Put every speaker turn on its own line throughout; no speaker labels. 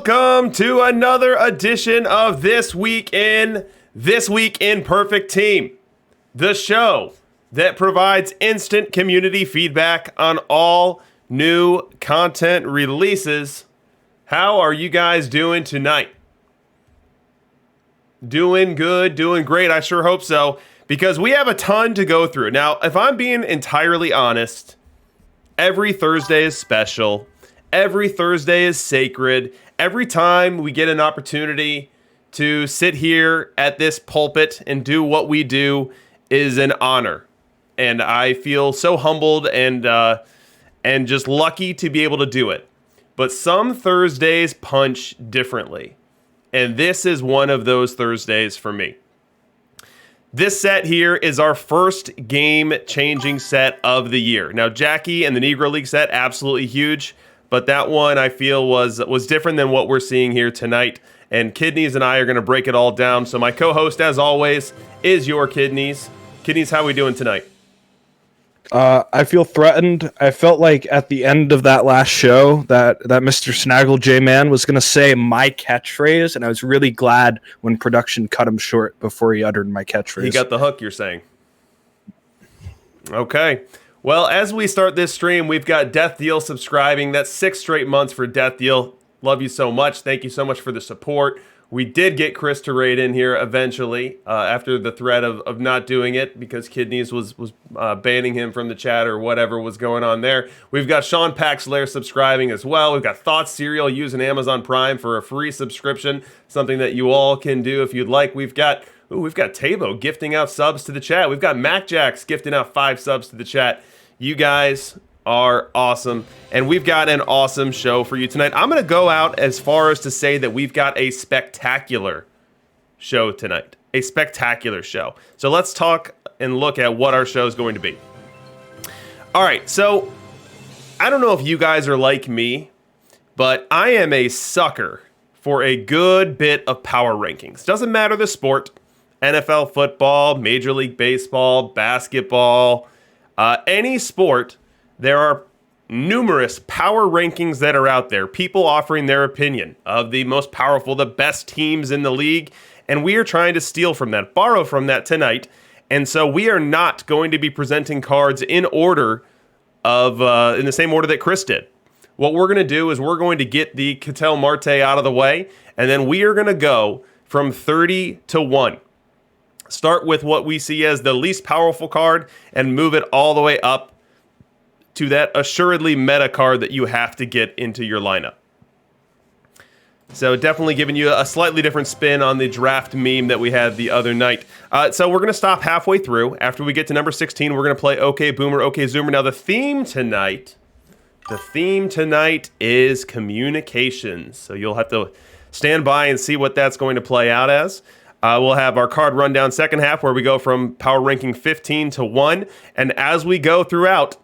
welcome to another edition of This Week in Perfect Team, the show that provides instant community feedback on all new content releases. How are you guys doing tonight? Doing good, doing great. I sure hope so, because we have a ton to go through. Now, if I'm being entirely honest, every Thursday is special. Every Thursday is sacred. Every time we get an opportunity to sit here at this pulpit and do what we do is an honor. And I feel so humbled and just lucky to be able to do it. But some Thursdays punch differently. And this is one of those Thursdays for me. This set here is our first game-changing set of the year. Now, Jackie and the Negro League set, absolutely huge. But that one, I feel, was different than what we're seeing here tonight. And Kidneys and I are going to break it all down. So my co-host, as always, is your Kidneys. Kidneys, how are we doing tonight?
I feel threatened. I felt like at the end of that last show that Mr. Snaggle J-Man was going to say my catchphrase, and I was really glad when production cut him short before he uttered my catchphrase.
He got the hook, you're saying. Okay. Well, as we start this stream, we've got Death Deal subscribing. That's 6 straight months for Death Deal. Love you so much. Thank you so much for the support. We did get Chris to raid in here eventually after the threat of not doing it because Kidneys was banning him from the chat or whatever was going on there. We've got Sean Paxler subscribing as well. We've got Thoughts Cereal using Amazon Prime for a free subscription, something that you all can do if you'd like. We've got Tabo gifting out subs to the chat. We've got Mac Jacks gifting out 5 subs to the chat. You guys are awesome, and we've got an awesome show for you tonight. I'm going to go out as far as to say that we've got a spectacular show tonight. A spectacular show. So let's talk and look at what our show is going to be. All right, so I don't know if you guys are like me, but I am a sucker for a good bit of power rankings. Doesn't matter the sport, NFL football, Major League Baseball, basketball, any sport, there are numerous power rankings that are out there. People offering their opinion of the most powerful, the best teams in the league. And we are trying to steal from that, borrow from that tonight. And so we are not going to be presenting cards in order of, in the same order that Chris did. What we're going to do is we're going to get the Ketel Marte out of the way. And then we are going to go from 30 to 1. Start with what we see as the least powerful card and move it all the way up to that assuredly meta card that you have to get into your lineup. So definitely giving you a slightly different spin on the draft meme that we had the other night. So we're going to stop halfway through. After we get to number 16, we're going to play OK Boomer, OK Zoomer. Now the theme tonight is communications. So you'll have to stand by and see what that's going to play out as. We'll have our card rundown second half where we go from power ranking 15 to 1. And as we go throughout,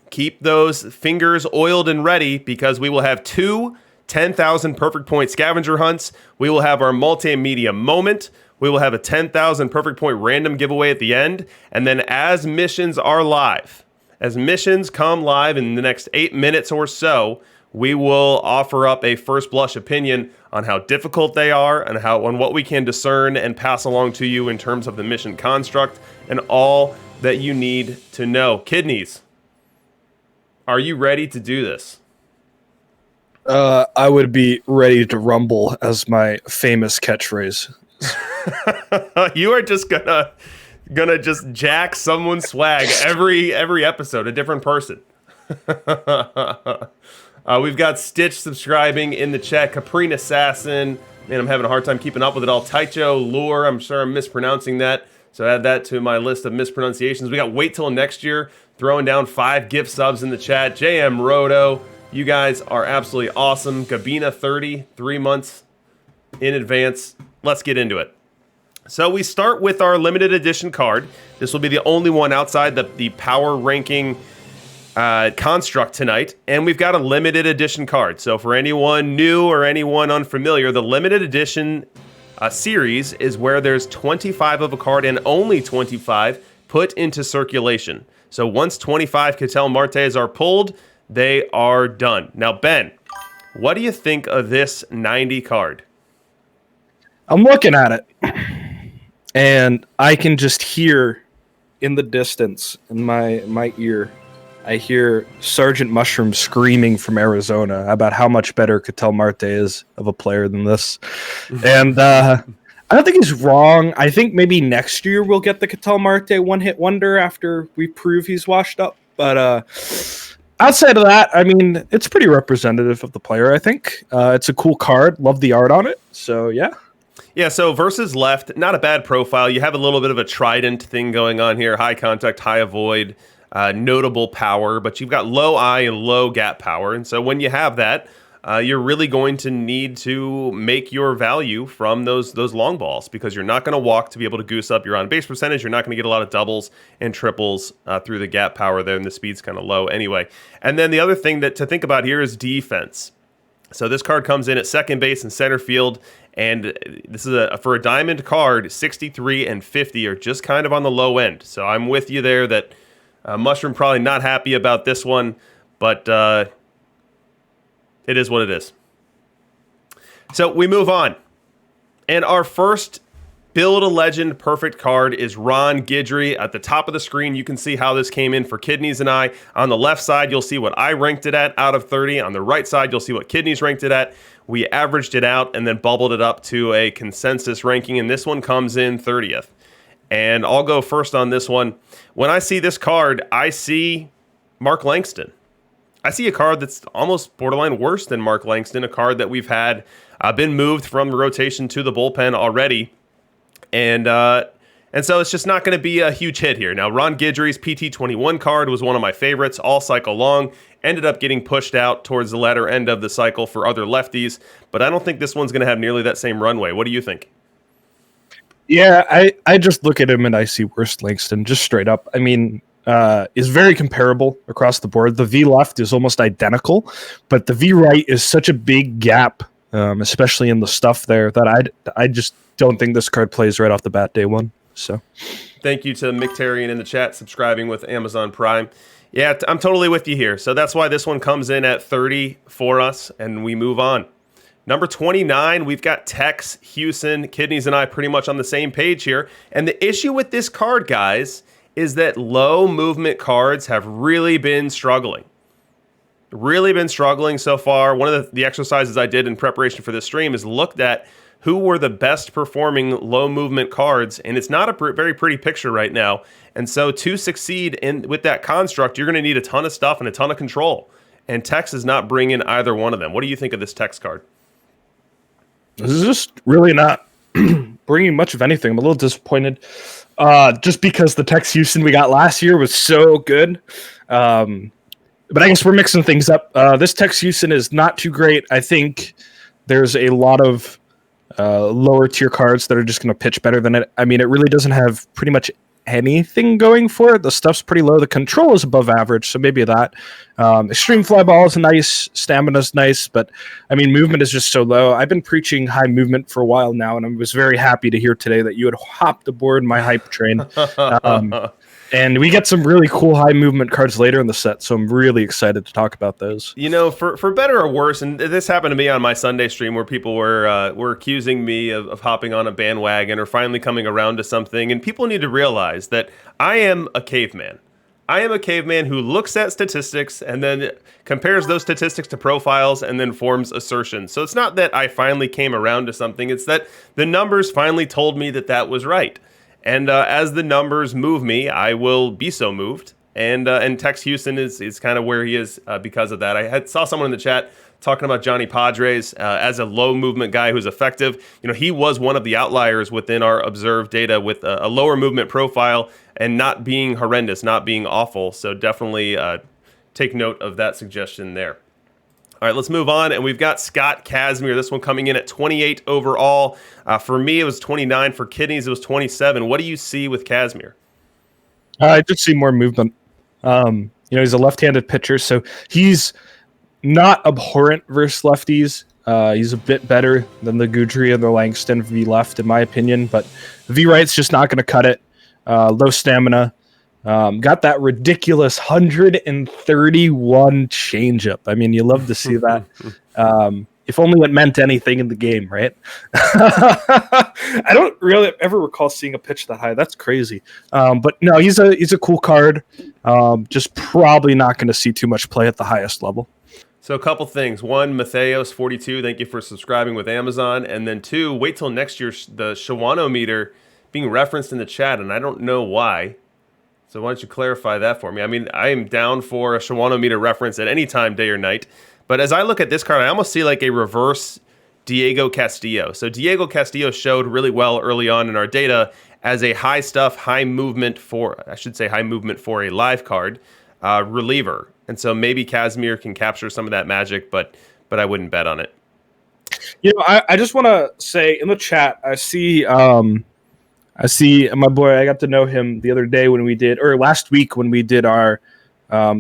keep those fingers oiled and ready because we will have 2 10,000 perfect point scavenger hunts. We will have our multimedia moment. We will have a 10,000 perfect point random giveaway at the end. And then as missions are live, as missions come live in the next 8 minutes or so, we will offer up a first blush opinion on how difficult they are and on what we can discern and pass along to you in terms of the mission construct and all that you need to know. Kidneys, are you ready to do this?
I would be ready to rumble as my famous catchphrase.
You are just gonna just jack someone's swag every episode, a different person. We've got Stitch subscribing in the chat. Caprine Assassin. Man, I'm having a hard time keeping up with it all. Taicho Lure. I'm sure I'm mispronouncing that. So add that to my list of mispronunciations. We got Wait Till Next Year throwing down 5 gift subs in the chat. JM Roto. You guys are absolutely awesome. Gabina 30, 3 months in advance. Let's get into it. So we start with our limited edition card. This will be the only one outside the power ranking construct tonight, and we've got a limited edition card. So for anyone new or anyone unfamiliar, the limited edition series is where there's 25 of a card and only 25 put into circulation. So once 25 Ketel Martes are pulled, they are done. Now, Ben, What do you think of this 90 card?
I'm looking at it, and I can just hear in the distance, in my ear, I hear Sergeant Mushroom screaming from Arizona about how much better Ketel Marte is of a player than this. And I don't think he's wrong. I think maybe next year we'll get the Ketel Marte one-hit wonder after we prove he's washed up. But outside of that, I mean, it's pretty representative of the player, I think. It's a cool card. Love the art on it. So, yeah.
Yeah, so versus left, not a bad profile. You have a little bit of a trident thing going on here. High contact, high avoid, notable power, but you've got low eye and low gap power. And so when you have that, you're really going to need to make your value from those long balls, because you're not going to walk to be able to goose up your on-base percentage. You're not going to get a lot of doubles and triples through the gap power there, and the speed's kind of low anyway. And then the other thing that to think about here is defense. So this card comes in at second base and center field, and this is for a diamond card. 63 and 50 are just kind of on the low end. So I'm with you there that Mushroom probably not happy about this one, but it is what it is. So we move on, and our first Build a Legend perfect card is Ron Guidry. At the top of the screen, you can see how this came in for Kidneys and I. On the left side, you'll see what I ranked it at out of 30. On the right side, you'll see what Kidneys ranked it at. We averaged it out and then bubbled it up to a consensus ranking, and this one comes in 30th. And I'll go first on this one. When I see this card, I see Mark Langston. I see a card that's almost borderline worse than Mark Langston, a card that we've had been moved from the rotation to the bullpen already. And so it's just not going to be a huge hit here. Now, Ron Guidry's PT21 card was one of my favorites all cycle long. Ended up getting pushed out towards the latter end of the cycle for other lefties. But I don't think this one's going to have nearly that same runway. What do you think?
Yeah, I just look at him and I see worse Langston, just straight up. I mean, is very comparable across the board. The V left is almost identical, but the V right is such a big gap, especially in the stuff there, that I just don't think this card plays right off the bat day one. So,
thank you to Mictarian in the chat, subscribing with Amazon Prime. Yeah, I'm totally with you here. So that's why this one comes in at 30 for us, and we move on. Number 29, we've got Tex, Houston, Kidneys, and I pretty much on the same page here. And the issue with this card, guys, is that low movement cards have really been struggling. Really been struggling so far. One of the exercises I did in preparation for this stream is looked at who were the best performing low movement cards, and it's not a very pretty picture right now. And so to succeed with that construct, you're going to need a ton of stuff and a ton of control. And Tex is not bringing either one of them. What do you think of this Tex card?
This is just really not bringing much of anything. I'm a little disappointed, just because the Tex Houston we got last year was so good. But I guess we're mixing things up. This Tex Houston is not too great. I think there's a lot of lower tier cards that are just going to pitch better than it. I mean, it really doesn't have pretty much anything going for it. The stuff's pretty low. The control is above average, so maybe that. Extreme fly ball is nice. Stamina's nice, but I mean, movement is just so low. I've been preaching high movement for a while now, and I was very happy to hear today that you had hopped aboard my hype train. And we get some really cool high movement cards later in the set, so I'm really excited to talk about those.
You know, for better or worse, and this happened to me on my Sunday stream where people were accusing me of hopping on a bandwagon or finally coming around to something, and people need to realize that I am a caveman. I am a caveman who looks at statistics and then compares those statistics to profiles and then forms assertions. So it's not that I finally came around to something, it's that the numbers finally told me that was right. And as the numbers move me, I will be so moved. And Tex Houston is kind of where he is because of that. I saw someone in the chat talking about Johnny Padres as a low movement guy who's effective. You know, he was one of the outliers within our observed data with a lower movement profile and not being horrendous, not being awful. So definitely take note of that suggestion there. All right, let's move on. And we've got Scott Kasmir. This one coming in at 28 overall. For me, it was 29. For Kidneys, it was 27. What do you see with Kasmir?
I just see more movement. He's a left-handed pitcher, so he's not abhorrent versus lefties. He's a bit better than the Guidry and the Langston V left, in my opinion, but V right's just not going to cut it. Low stamina. Got that ridiculous 131 changeup. I mean, you love to see that. If only it meant anything in the game, right? I don't really ever recall seeing a pitch that high. That's crazy. But no, he's a cool card. Just probably not going to see too much play at the highest level.
So a couple things. One, Matheos42, thank you for subscribing with Amazon. And then two, wait till next year, the Shawano meter being referenced in the chat, and I don't know why. So why don't you clarify that for me? I mean, I am down for a Shawano meter reference at any time, day or night. But as I look at this card, I almost see like a reverse Diego Castillo. So Diego Castillo showed really well early on in our data as a high stuff, high movement for a live card reliever. And so maybe Kasmir can capture some of that magic, but I wouldn't bet on it.
You know, I just want to say in the chat, I see my boy. I got to know him the other day last week when we did our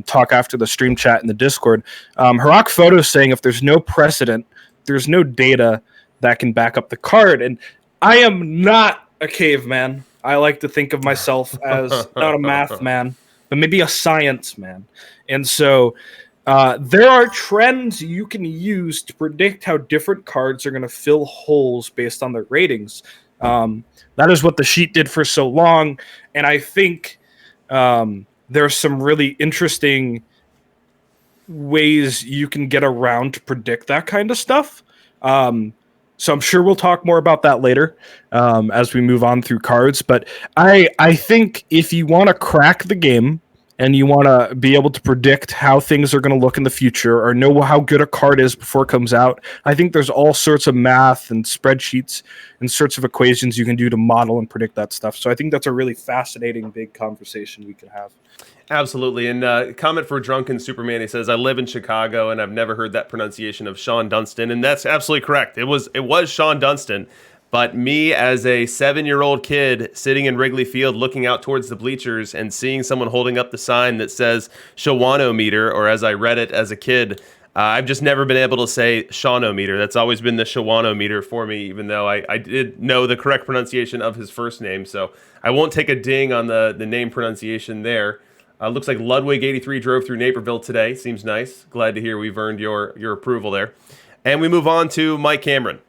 talk after the stream chat in the Discord. Harak Photo saying if there's no precedent, there's no data that can back up the card. And I am not a caveman. I like to think of myself as not a math man, but maybe a science man. And so there are trends you can use to predict how different cards are going to fill holes based on their ratings. That is what the sheet did for so long. And I think there's some really interesting ways you can get around to predict that kind of stuff. So I'm sure we'll talk more about that later as we move on through cards. But I think if you want to crack the game and you want to be able to predict how things are going to look in the future or know how good a card is before it comes out, I think there's all sorts of math and spreadsheets and sorts of equations you can do to model and predict that stuff. So I think that's a really fascinating, big conversation we can have.
Absolutely. And comment for Drunken Superman, he says, I live in Chicago and I've never heard that pronunciation of Sean Dunston. And that's absolutely correct. It was Sean Dunston. But me as a 7-year-old kid sitting in Wrigley Field looking out towards the bleachers and seeing someone holding up the sign that says Shawano meter, or as I read it as a kid, I've just never been able to say Shawano meter. That's always been the Shawano meter for me, even though I did know the correct pronunciation of his first name. So I won't take a ding on the name pronunciation there. Looks like Ludwig83 drove through Naperville today. Seems nice. Glad to hear we've earned your approval there. And we move on to Mike Cameron.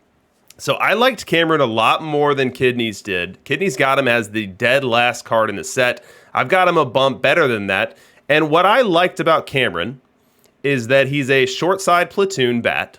So I liked Cameron a lot more than Kidneys did. Kidneys got him as the dead last card in the set. I've got him a bump better than that. And what I liked about Cameron is that he's a short side platoon bat,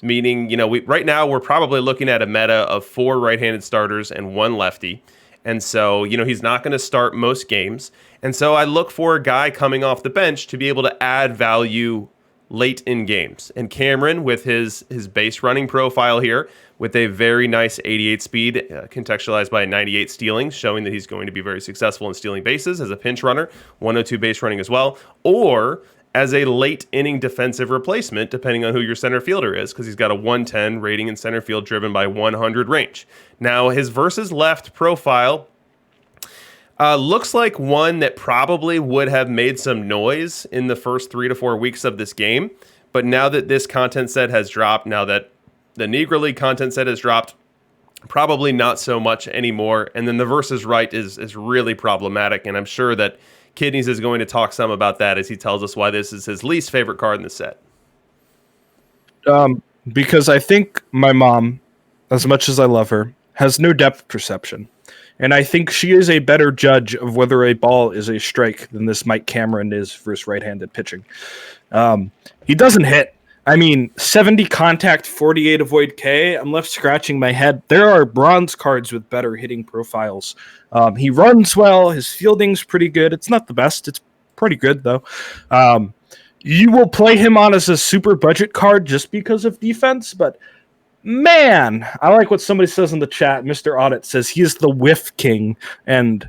meaning, right now we're probably looking at a meta of 4 right-handed starters and 1 lefty. And so, he's not going to start most games. And so I look for a guy coming off the bench to be able to add value late in games. And Cameron, with his base running profile here, with a very nice 88 speed, contextualized by a 98 stealing, showing that he's going to be very successful in stealing bases as a pinch runner, 102 base running as well, or as a late inning defensive replacement, depending on who your center fielder is, because he's got a 110 rating in center field driven by 100 range. Now, his versus left profile looks like one that probably would have made some noise in the first 3 to 4 weeks of this game. But now that this content set has dropped, now that the Negro League content set has dropped, probably not so much anymore. And then the versus right is really problematic. And I'm sure that Kidneys is going to talk some about that as he tells us why this is his least favorite card in the set.
Because I think my mom, as much as I love her, has no depth perception. And I think she is a better judge of whether a ball is a strike than this Mike Cameron is versus right-handed pitching. He doesn't hit. 70 contact, 48 avoid K. I'm left scratching my head. There are bronze cards with better hitting profiles. He runs well. His fielding's pretty good. It's not the best. It's pretty good, though. You will play him on as a super budget card just because of defense, but man, I like what somebody says in the chat. Mr. Audit says he's the whiff king. And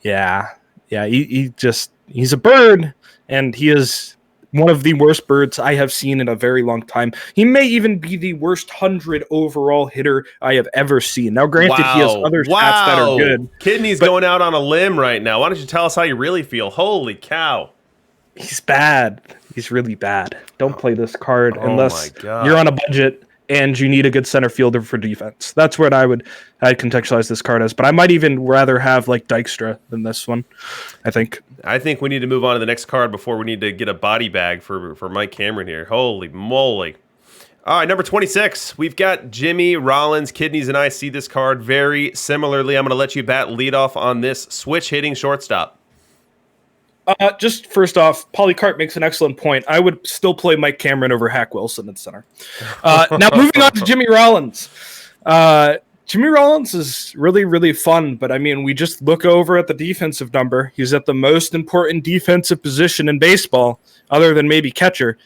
yeah, he's a bird, and he is one of the worst birds I have seen in a very long time. He may even be the worst 100 overall hitter I have ever seen. Now, granted, he has other stats that are good.
Kidney's going out on a limb right now. Why don't you tell us how you really feel? Holy cow.
He's bad. He's really bad. Don't play this card unless you're on a budget and you need a good center fielder for defense. That's what I'd contextualize this card as. But I might even rather have like Dykstra than this one, I think.
I think we need to move on to the next card before we need to get a body bag for Mike Cameron here. Holy moly. All right, number 26. We've got Jimmy Rollins. Kidneys and I see this card very similarly. I'm going to let you bat lead off on this switch hitting shortstop.
Just first off, Polycarp makes an excellent point. I would still play Mike Cameron over Hack Wilson at center. Now, moving on to Jimmy Rollins. Jimmy Rollins is really, really fun, but I mean, we just look over at the defensive number. He's at the most important defensive position in baseball, other than maybe catcher,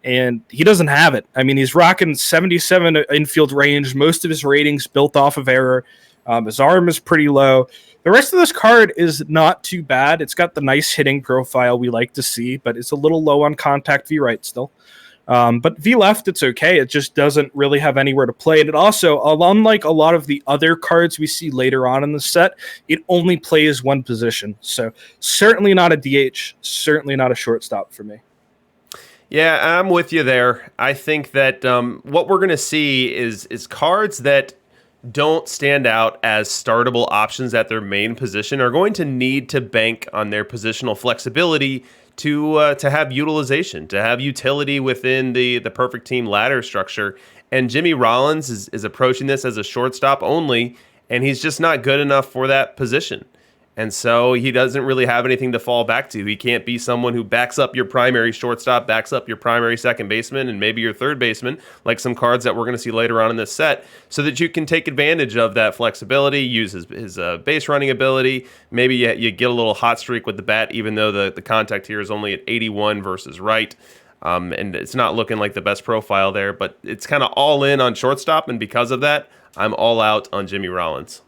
and he doesn't have it. I mean, he's rocking 77 infield range. Most of his ratings built off of error. His arm is pretty low. The rest of this card is not too bad. It's got the nice hitting profile we like to see, but it's a little low on contact V right still. But V left, it's okay. It just doesn't really have anywhere to play. And it also, unlike a lot of the other cards we see later on in the set, it only plays one position. So certainly not a DH, certainly not a shortstop for me.
Yeah, I'm with you there. I think that what we're going to see is cards that don't stand out as startable options at their main position are going to need to bank on their positional flexibility to have utilization, to have utility within the perfect team ladder structure. And Jimmy Rollins is approaching this as a shortstop only, and he's just not good enough for that position. And so he doesn't really have anything to fall back to. He can't be someone who backs up your primary shortstop, backs up your primary second baseman, and maybe your third baseman, like some cards that we're going to see later on in this set, so that you can take advantage of that flexibility, use his base running ability. Maybe you get a little hot streak with the bat, even though the contact here is only at 81 versus right. And it's not looking like the best profile there, but it's kind of all in on shortstop, and because of that, I'm all out on Jimmy Rollins.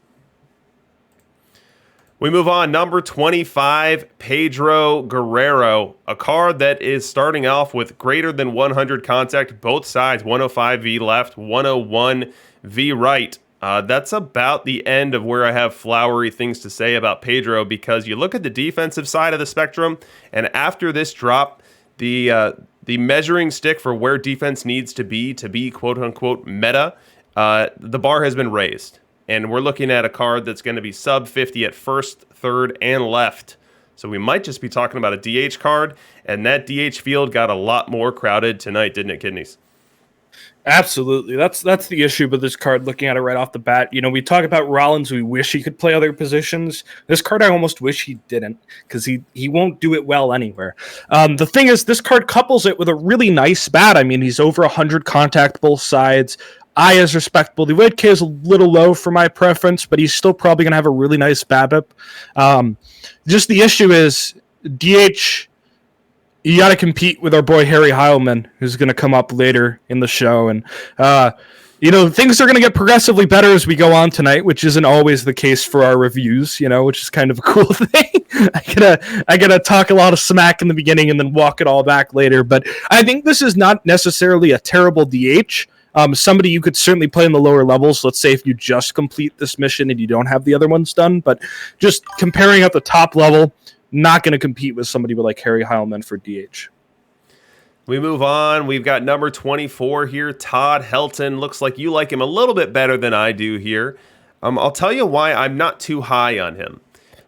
We move on. Number 25, Pedro Guerrero, a card that is starting off with greater than 100 contact, both sides, 105 V left, 101 V right. That's about the end of where I have flowery things to say about Pedro, because you look at the defensive side of the spectrum, and after this drop, the measuring stick for where defense needs to be quote-unquote meta, the bar has been raised. And we're looking at a card that's going to be sub 50 at first, third, and left. So we might just be talking about a DH card, and that DH field got a lot more crowded tonight, didn't it, Kidneys?
Absolutely. That's the issue with this card, looking at it right off the bat. You know, we talk about Rollins, we wish he could play other positions. This card, I almost wish he didn't, because he won't do it well anywhere. The thing is, this card couples it with a really nice bat. I mean, he's over 100 contact both sides. I is respectable. The weight K is a little low for my preference, but he's still probably going to have a really nice BABIP. Just the issue is, DH, you got to compete with our boy Harry Heilman, who's going to come up later in the show. And, things are going to get progressively better as we go on tonight, which isn't always the case for our reviews, which is kind of a cool thing. I gotta talk a lot of smack in the beginning and then walk it all back later. But I think this is not necessarily a terrible DH. Somebody you could certainly play in the lower levels. Let's say if you just complete this mission and you don't have the other ones done, but just comparing at the top level, not going to compete with somebody with like Harry Heilman for DH.
We move on. We've got number 24 here, Todd Helton. Looks like you like him a little bit better than I do here. I'll tell you why I'm not too high on him.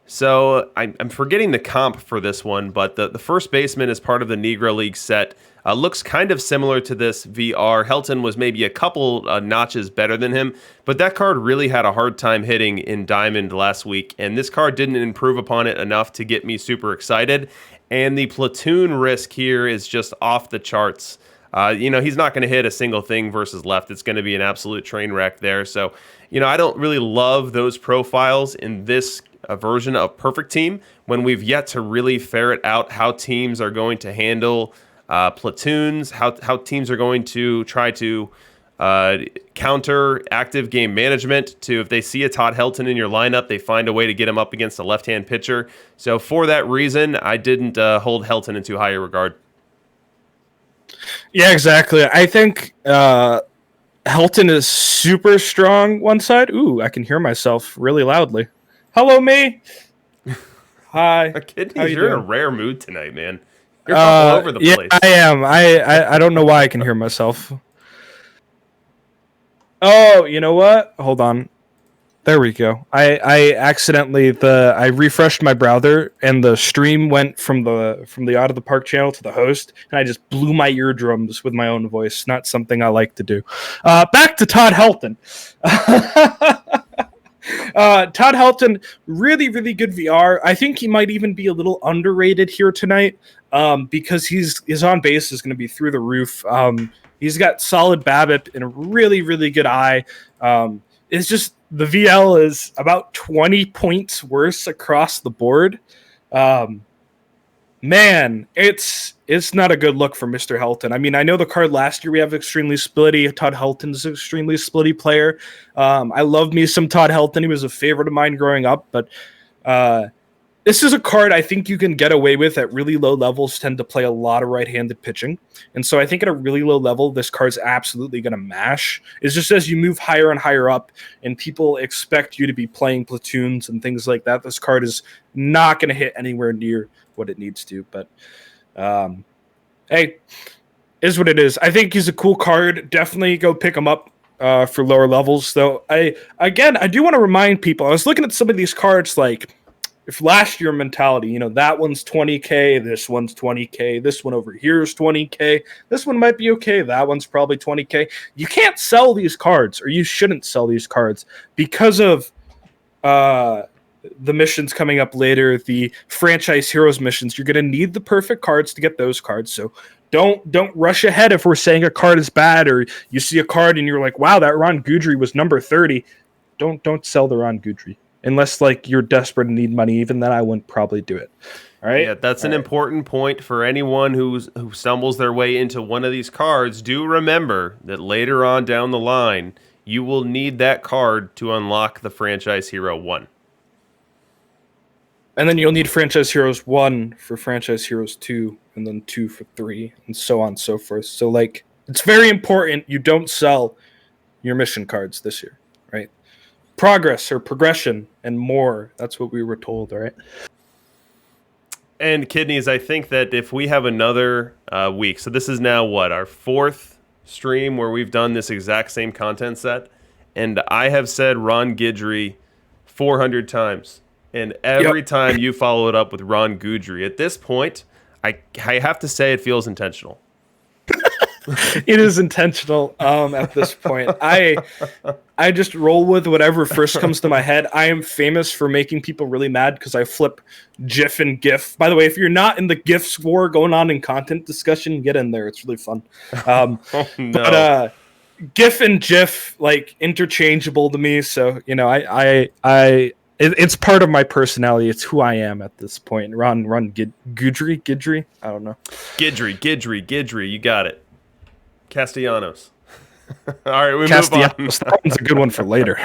So I'm forgetting the comp for this one, but the first baseman is part of the Negro League set. Looks kind of similar to this VR. Helton was maybe a couple notches better than him, but that card really had a hard time hitting in Diamond last week, and this card didn't improve upon it enough to get me super excited. And the platoon risk here is just off the charts. He's not going to hit a single thing versus left. It's going to be an absolute train wreck there. So, I don't really love those profiles in this version of Perfect Team when we've yet to really ferret out how teams are going to handle platoons, how teams are going to try to counter active game management to, if they see a Todd Helton in your lineup, they find a way to get him up against a left-hand pitcher. So for that reason, I didn't hold Helton in too high a regard.
Yeah, exactly. I think Helton is super strong one side. Ooh, I can hear myself really loudly. Hello, me. Hi.
Kidneys, you're in a rare mood tonight, man. You're all over the place.
Yeah, I am. I don't know why I can hear myself. Oh, you know what? Hold on. There we go. I accidentally I refreshed my browser and the stream went from the Out of the Park channel to the host, and I just blew my eardrums with my own voice. Not something I like to do. Back to Todd Helton. Todd Helton, really, really good VR. I think he might even be a little underrated here tonight because his on base is going to be through the roof. He's got solid BABIP and a really, really good eye. It's just the VL is about 20 points worse across the board. Man, it's not a good look for Mr. Helton. I mean, I know the card last year we have extremely splitty. Todd Helton's an extremely splitty player. I love me some Todd Helton. He was a favorite of mine growing up, but this is a card I think you can get away with at really low levels, tend to play a lot of right-handed pitching. And so I think at a really low level, this card's absolutely going to mash. It's just as you move higher and higher up and people expect you to be playing platoons and things like that, this card is not going to hit anywhere near what it needs to. But, hey, is what it is. I think he's a cool card. Definitely go pick him up for lower levels. Though, I do want to remind people, I was looking at some of these cards like, if last year mentality, that one's 20K, this one's 20K, this one over here is 20K, this one might be okay, that one's probably 20K. You can't sell these cards, or you shouldn't sell these cards because of the missions coming up later, the franchise heroes missions. You're going to need the perfect cards to get those cards, so don't rush ahead if we're saying a card is bad, or you see a card and you're like, wow, that Ron Guidry was number 30. Don't sell the Ron Guidry. Unless, you're desperate and need money, even then I wouldn't probably do it. All right?
Yeah, that's an important point for anyone who stumbles their way into one of these cards. Do remember that later on down the line, you will need that card to unlock the Franchise Hero 1.
And then you'll need Franchise Heroes 1 for Franchise Heroes 2, and then 2 for 3, and so on and so forth. So, it's very important you don't sell your mission cards this year, right? Progress or progression and more. That's what we were told, right?
And Kidneys, I think that if we have another week, so this is now our fourth stream where we've done this exact same content set, and I have said Ron Guidry 400 times, and every time you follow it up with Ron Guidry. At this point, I have to say it feels intentional.
It is intentional at this point. I just roll with whatever first comes to my head. I am famous for making people really mad because I flip GIF and GIF. By the way, if you're not in the GIFs war going on in content discussion, get in there. It's really fun.
No.
But GIF and GIF, interchangeable to me. So, it's part of my personality. It's who I am at this point. Ron Guidry? I don't know.
Guidry. You got it. Castellanos. All right, we move on.
That one's a good one for later.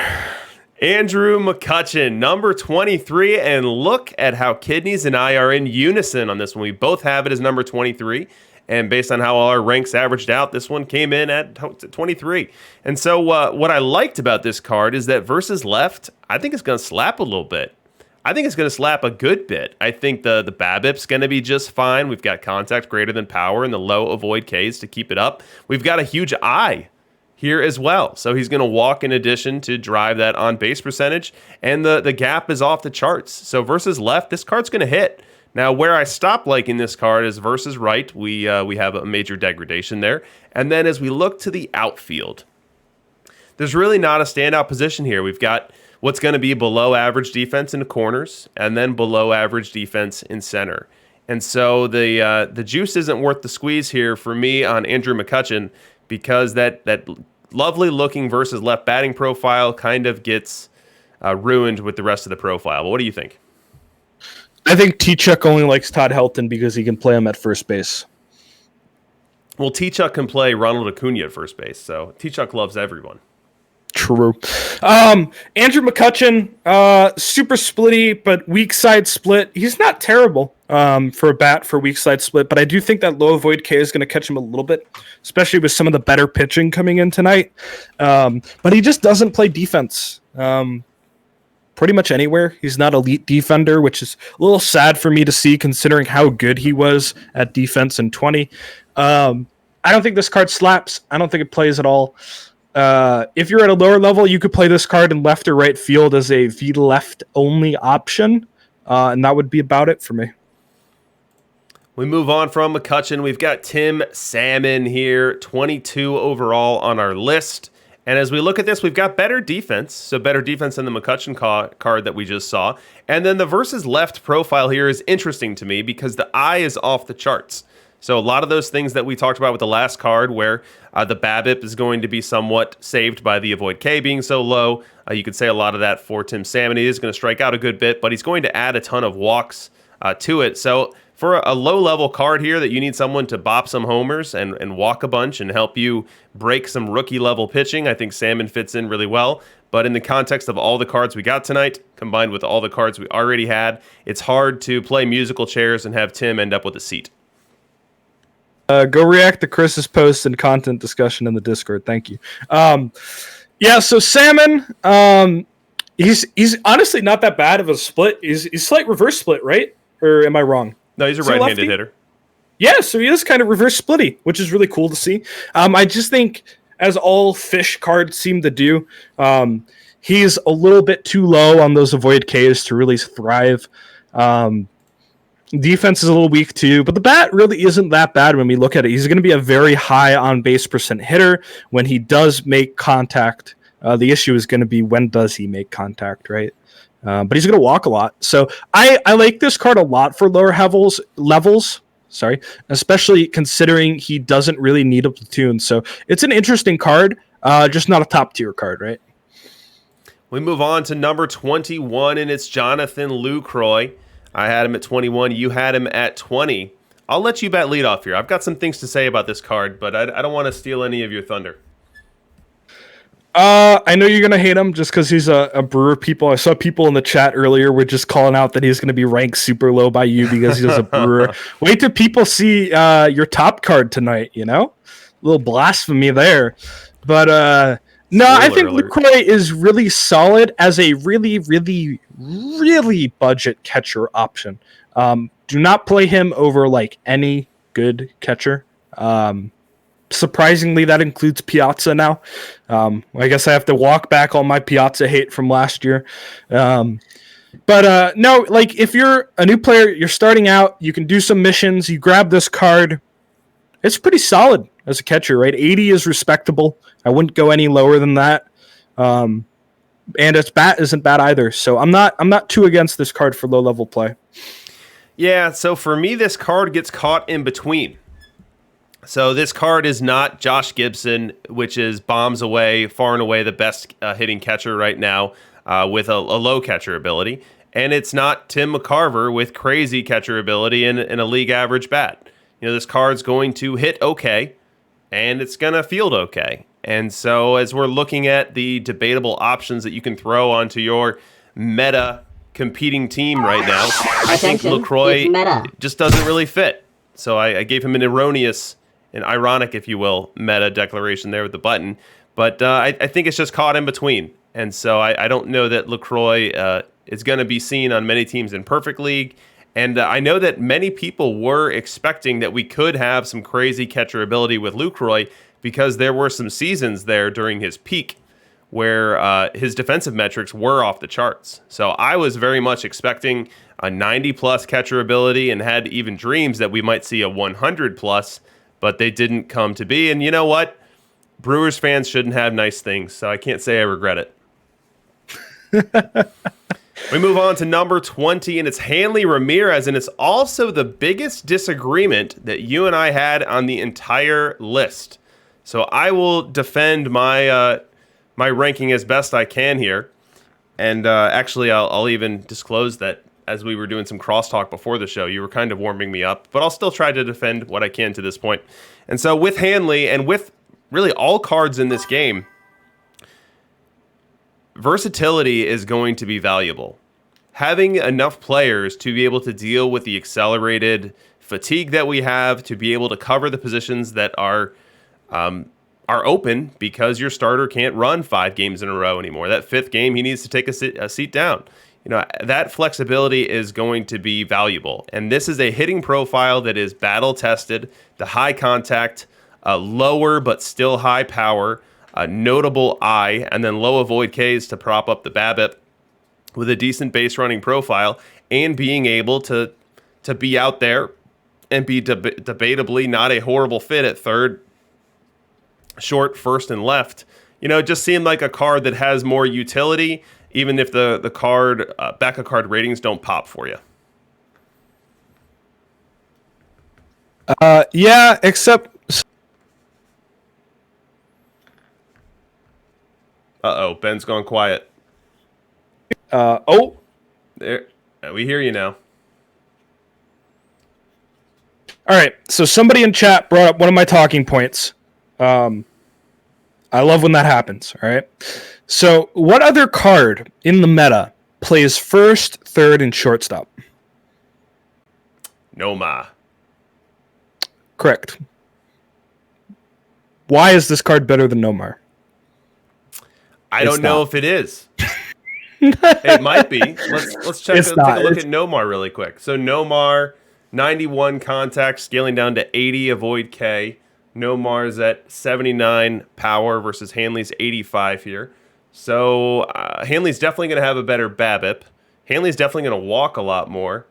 Andrew McCutcheon, number 23, and look at how Kidneys and I are in unison on this one. We both have it as number 23, and based on how all our ranks averaged out, this one came in at 23. And so what I liked about this card is that versus left, I think it's going to slap a little bit. I think it's going to slap a good bit. I think the BABIP's going to be just fine. We've got contact greater than power and the low avoid Ks to keep it up. We've got a huge eye here as well. So he's going to walk in addition to drive that on base percentage. And the gap is off the charts. So versus left, this card's going to hit. Now, where I stop liking this card is versus right. We have a major degradation there. And then as we look to the outfield, there's really not a standout position here. We've got what's going to be below average defense in the corners, and then below average defense in center. And so the juice isn't worth the squeeze here for me on Andrew McCutcheon, because that lovely looking versus left batting profile kind of gets ruined with the rest of the profile. But what do you think?
I think T-Chuck only likes Todd Helton because he can play him at first base.
Well, T-Chuck can play Ronald Acuna at first base, so T-Chuck loves everyone.
True. Andrew McCutcheon, super splitty, but weak side split. He's not terrible for a bat for weak side split, but I do think that low avoid K is going to catch him a little bit, especially with some of the better pitching coming in tonight. But he just doesn't play defense pretty much anywhere. He's not elite defender, which is a little sad for me to see considering how good he was at defense in 20. I don't think this card slaps. I don't think it plays at all. If you're at a lower level, you could play this card in left or right field as a V left only option, and that would be about it for me.
We move on from McCutcheon. We've got Tim Salmon here, 22 overall on our list. And as we look at this, we've got better defense. So better defense than the McCutcheon card that we just saw. And then the versus left profile here is interesting to me because the eye is off the charts. So a lot of those things that we talked about with the last card where the BABIP is going to be somewhat saved by the avoid K being so low. You could say a lot of that for Tim Salmon. He is going to strike out a good bit, but he's going to add a ton of walks to it. So for a low-level card here that you need someone to bop some homers and walk a bunch and help you break some rookie-level pitching, I think Salmon fits in really well. But in the context of all the cards we got tonight, combined with all the cards we already had, it's hard to play musical chairs and have Tim end up with a seat.
Go react to Chris's post and content discussion in the Discord. Thank you. So Salmon, he's honestly not that bad of a split. He's slight reverse split, right? Or am I wrong?
No, he's a right-handed hitter.
Yeah, so he is kind of reverse splitty, which is really cool to see. I just think, as all fish cards seem to do, he's a little bit too low on those avoid Ks to really thrive. Defense is a little weak too, but the bat really isn't that bad when we look at it. He's going to be a very high on base percent hitter when he does make contact. The issue is going to be when does he make contact, right? But he's going to walk a lot. So I like this card a lot for lower levels. Sorry, especially considering he doesn't really need a platoon. So it's an interesting card, just not a top tier card, right?
We move on to number 21, and it's Jonathan Lukroy. I had him at 21. You had him at 20. I'll let you bat leadoff here. I've got some things to say about this card, but I don't want to steal any of your thunder.
I know you're going to hate him just because he's a Brewer people. I saw people in the chat earlier were just calling out that he's going to be ranked super low by you because he's a Brewer. Wait till people see your top card tonight, you know? A little blasphemy there. But no, I think Lukroy is really solid as a really, really, really budget catcher option. Do not play him over like any good catcher. Surprisingly, that includes Piazza now. I guess I have to walk back all my Piazza hate from last year. But no, like if you're a new player, you're starting out, you can do some missions, you grab this card. It's pretty solid as a catcher, right? 80 is respectable. I wouldn't go any lower than that. And its bat isn't bad either. So I'm not too against this card for low level play.
Yeah, so for me, this card gets caught in between. So this card is not Josh Gibson, which is bombs away, far and away the best hitting catcher right now with a low catcher ability. And it's not Tim McCarver with crazy catcher ability and a league average bat. You know, this card's going to hit okay, and it's going to field okay. And so as we're looking at the debatable options that you can throw onto your meta competing team right now, I think Lukroy just doesn't really fit. So I gave him an erroneous, an ironic, if you will, meta declaration there with the button. But I think it's just caught in between. And so I don't know that Lukroy is going to be seen on many teams in Perfect League. And I know that many people were expecting that we could have some crazy catcher ability with Lukroy because there were some seasons there during his peak where his defensive metrics were off the charts. So I was very much expecting a 90-plus catcher ability and had even dreams that we might see a 100-plus, but they didn't come to be. And you know what? Brewers fans shouldn't have nice things, so I can't say I regret it. We move on to number 20, and it's Hanley Ramirez, and it's also the biggest disagreement that you and I had on the entire list. So I will defend my my ranking as best I can here. And actually, I'll even disclose that as we were doing some crosstalk before the show, you were kind of warming me up, but I'll still try to defend what I can to this point. And so with Hanley and with really all cards in this game, versatility is going to be valuable. Having enough players to be able to deal with the accelerated fatigue that we have, to be able to cover the positions that are open because your starter can't run 5 games in a row anymore. That 5th game, he needs to take a seat down. You know, that flexibility is going to be valuable. And this is a hitting profile that is battle tested, the high contact, lower but still high power, a notable I, and then low avoid Ks to prop up the BABIP with a decent base running profile, and being able to be out there and be debatably not a horrible fit at third, short, first, and left. It just seemed like a card that has more utility, even if the card back of card ratings don't pop for you.
Yeah, except.
Ben's gone quiet. There, we hear you now.
All right, so somebody in chat brought up one of my talking points. I love when that happens, all right? So what other card in the meta plays first, third, and shortstop?
Nomar.
Correct. Why is this card better than Nomar?
I don't know if it is. It might be. Let's check. Let's take a look at Nomar really quick. So Nomar, 91 contact, scaling down to 80 avoid K. Nomar's at 79 power versus Hanley's 85 here. So Hanley's definitely going to have a better BABIP. Hanley's definitely going to walk a lot more.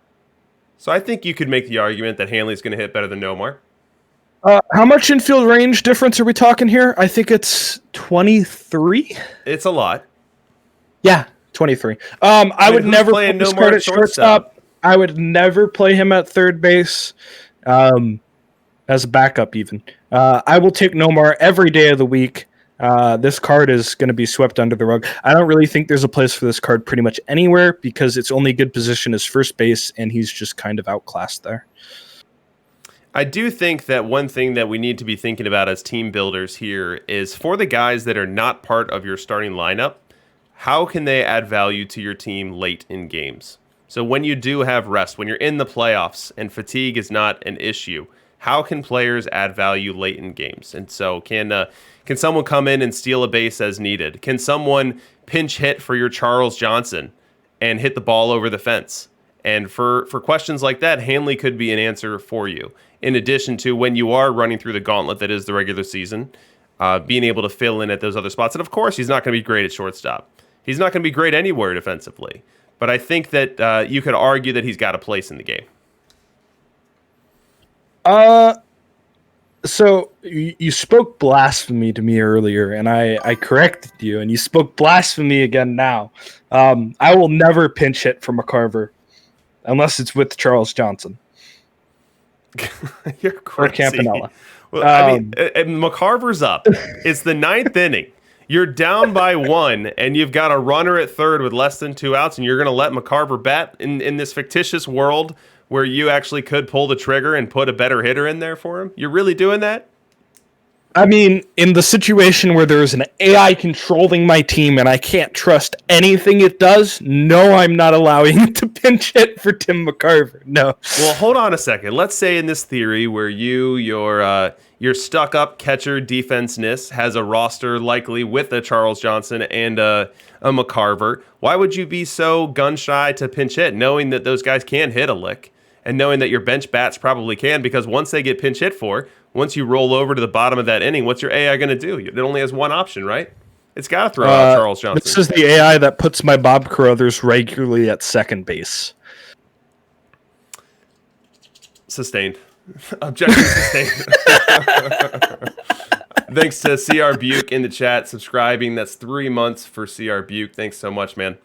So I think you could make the argument that Hanley's going to hit better than Nomar.
How much infield range difference are we talking here? I think it's 23.
It's a lot.
Yeah, 23. I would never play this card at shortstop. I would never play him at third base, as a backup even. I will take Nomar every day of the week. This card is going to be swept under the rug. I don't really think there's a place for this card pretty much anywhere because its only good position is first base, and he's just kind of outclassed there.
I do think that one thing that we need to be thinking about as team builders here is for the guys that are not part of your starting lineup, how can they add value to your team late in games? So when you do have rest, when you're in the playoffs and fatigue is not an issue, how can players add value late in games? And so can someone come in and steal a base as needed? Can someone pinch hit for your Charles Johnson and hit the ball over the fence? And for questions like that, Hanley could be an answer for you. In addition to when you are running through the gauntlet that is the regular season, being able to fill in at those other spots. And of course, he's not going to be great at shortstop. He's not going to be great anywhere defensively. But I think that you could argue that he's got a place in the game.
So you spoke blasphemy to me earlier, and I corrected you, and you spoke blasphemy again now. I will never pinch hit from a Carver unless it's with Charles Johnson.
You're crazy.
Or Campanella.
Well, I mean, McCarver's up. It's the ninth inning. You're down by one, and you've got a runner at third with less than 2 outs, and you're going to let McCarver bat in this fictitious world where you actually could pull the trigger and put a better hitter in there for him? You're really doing that?
I mean, in the situation where there's an AI controlling my team and I can't trust anything it does, no, I'm not allowing it to pinch hit for Tim McCarver. No.
Well, hold on a second. Let's say in this theory where your stuck-up catcher defenseness has a roster likely with a Charles Johnson and a McCarver, why would you be so gun-shy to pinch hit, knowing that those guys can hit a lick and knowing that your bench bats probably can? Because once they get pinch hit for, once you roll over to the bottom of that inning, what's your AI going to do? It only has one option, right? It's got to throw out Charles Johnson.
This is the AI that puts my Bob Carruthers regularly at second base.
Sustained. Objection sustained. Thanks to CR Buke in the chat subscribing. That's 3 months for CR Buke. Thanks so much, man.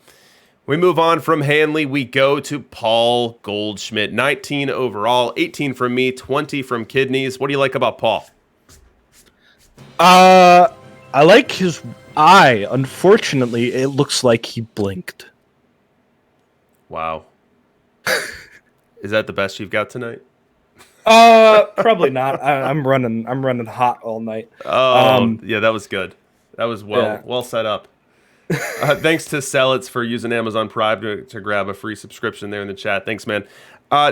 We move on from Hanley. We go to Paul Goldschmidt. 19 overall, 18 from me, 20 from Kidneys. What do you like about Paul?
I like his eye. Unfortunately, it looks like he blinked.
Wow. Is that the best you've got tonight?
Probably not. I'm running hot all night.
Yeah, that was good. That was well set up. Thanks to Sellits for using Amazon Prime to grab a free subscription there in the chat. Thanks, man.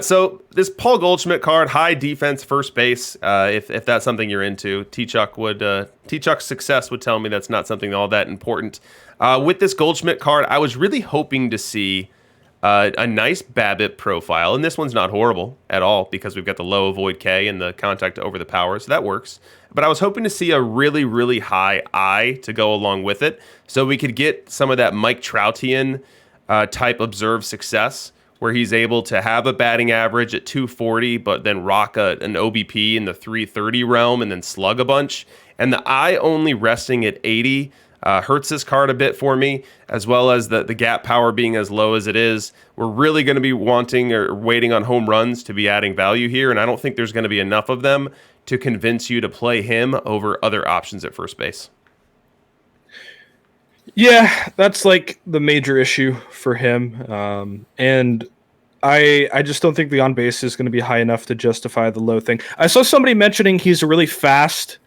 So this Paul Goldschmidt card, high defense, first base. If that's something you're into, T-Chuck's success would tell me that's not something all that important. With this Goldschmidt card, I was really hoping to see a nice BABIP profile, and this one's not horrible at all because we've got the low avoid K and the contact over the power, so that works. But I was hoping to see a really, really high I to go along with it, so we could get some of that Mike Troutian type observed success, where he's able to have a batting average at 240, but then rock an OBP in the 330 realm and then slug a bunch. And the I only resting at 80 hurts this card a bit for me, as well as the gap power being as low as it is. We're really going to be wanting or waiting on home runs to be adding value here, and I don't think there's going to be enough of them to convince you to play him over other options at first base.
Yeah, that's like the major issue for him. And I just don't think the on base is going to be high enough to justify the low thing. I saw somebody mentioning he's a really fast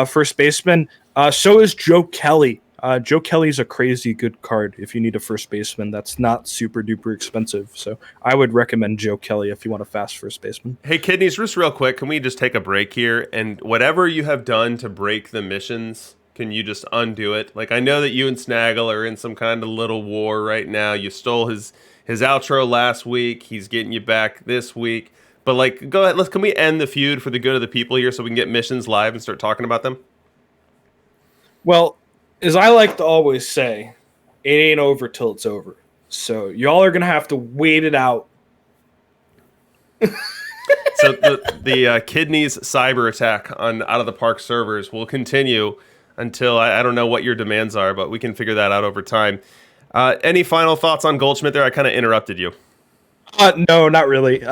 first baseman. So is Joe Kelly. Joe Kelly's a crazy good card if you need a first baseman that's not super duper expensive. So I would recommend Joe Kelly if you want a fast first baseman.
Hey, Kidneys, just real quick, can we just take a break here? And whatever you have done to break the missions, can you just undo it? Like, I know that you and Snaggle are in some kind of little war right now. You stole his outro last week. He's getting you back this week. But, like, go ahead. Can we end the feud for the good of the people here so we can get missions live and start talking about them?
Well, as I like to always say, it ain't over till it's over. So y'all are going to have to wait it out.
So the Kidneys cyber attack on Out of the Park servers will continue until I don't know what your demands are, but we can figure that out over time. Any final thoughts on Goldschmidt there? I kind of interrupted you.
No, not really.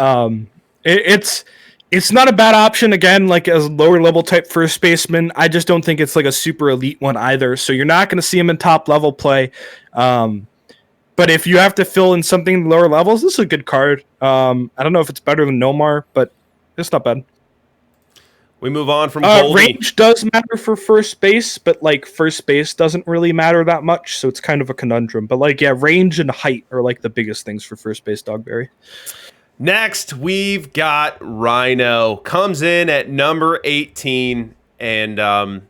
It's not a bad option, again, like as lower level type first baseman. I just don't think it's like a super elite one either. So you're not going to see him in top level play. But if you have to fill in something lower levels, this is a good card. I don't know if it's better than Nomar, but it's not bad.
We move on from Goldie.
Range does matter for first base, but like first base doesn't really matter that much. So it's kind of a conundrum. But like, yeah, range and height are like the biggest things for first base, Dogberry.
Next, we've got Rhino. Comes in at number 18, and I'm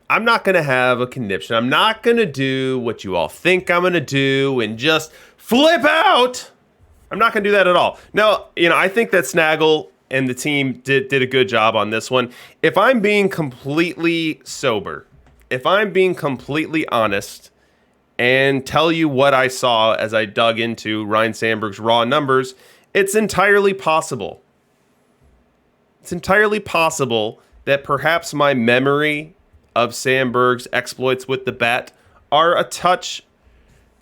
not going to have a conniption. I'm not going to do what you all think I'm going to do and just flip out. I'm not going to do that at all. No, I think that Snaggle and the team did a good job on this one. If I'm being completely sober, if I'm being completely honest, and tell you what I saw as I dug into Ryne Sandberg's raw numbers, it's entirely possible. It's entirely possible that perhaps my memory of Sandberg's exploits with the bat are a touch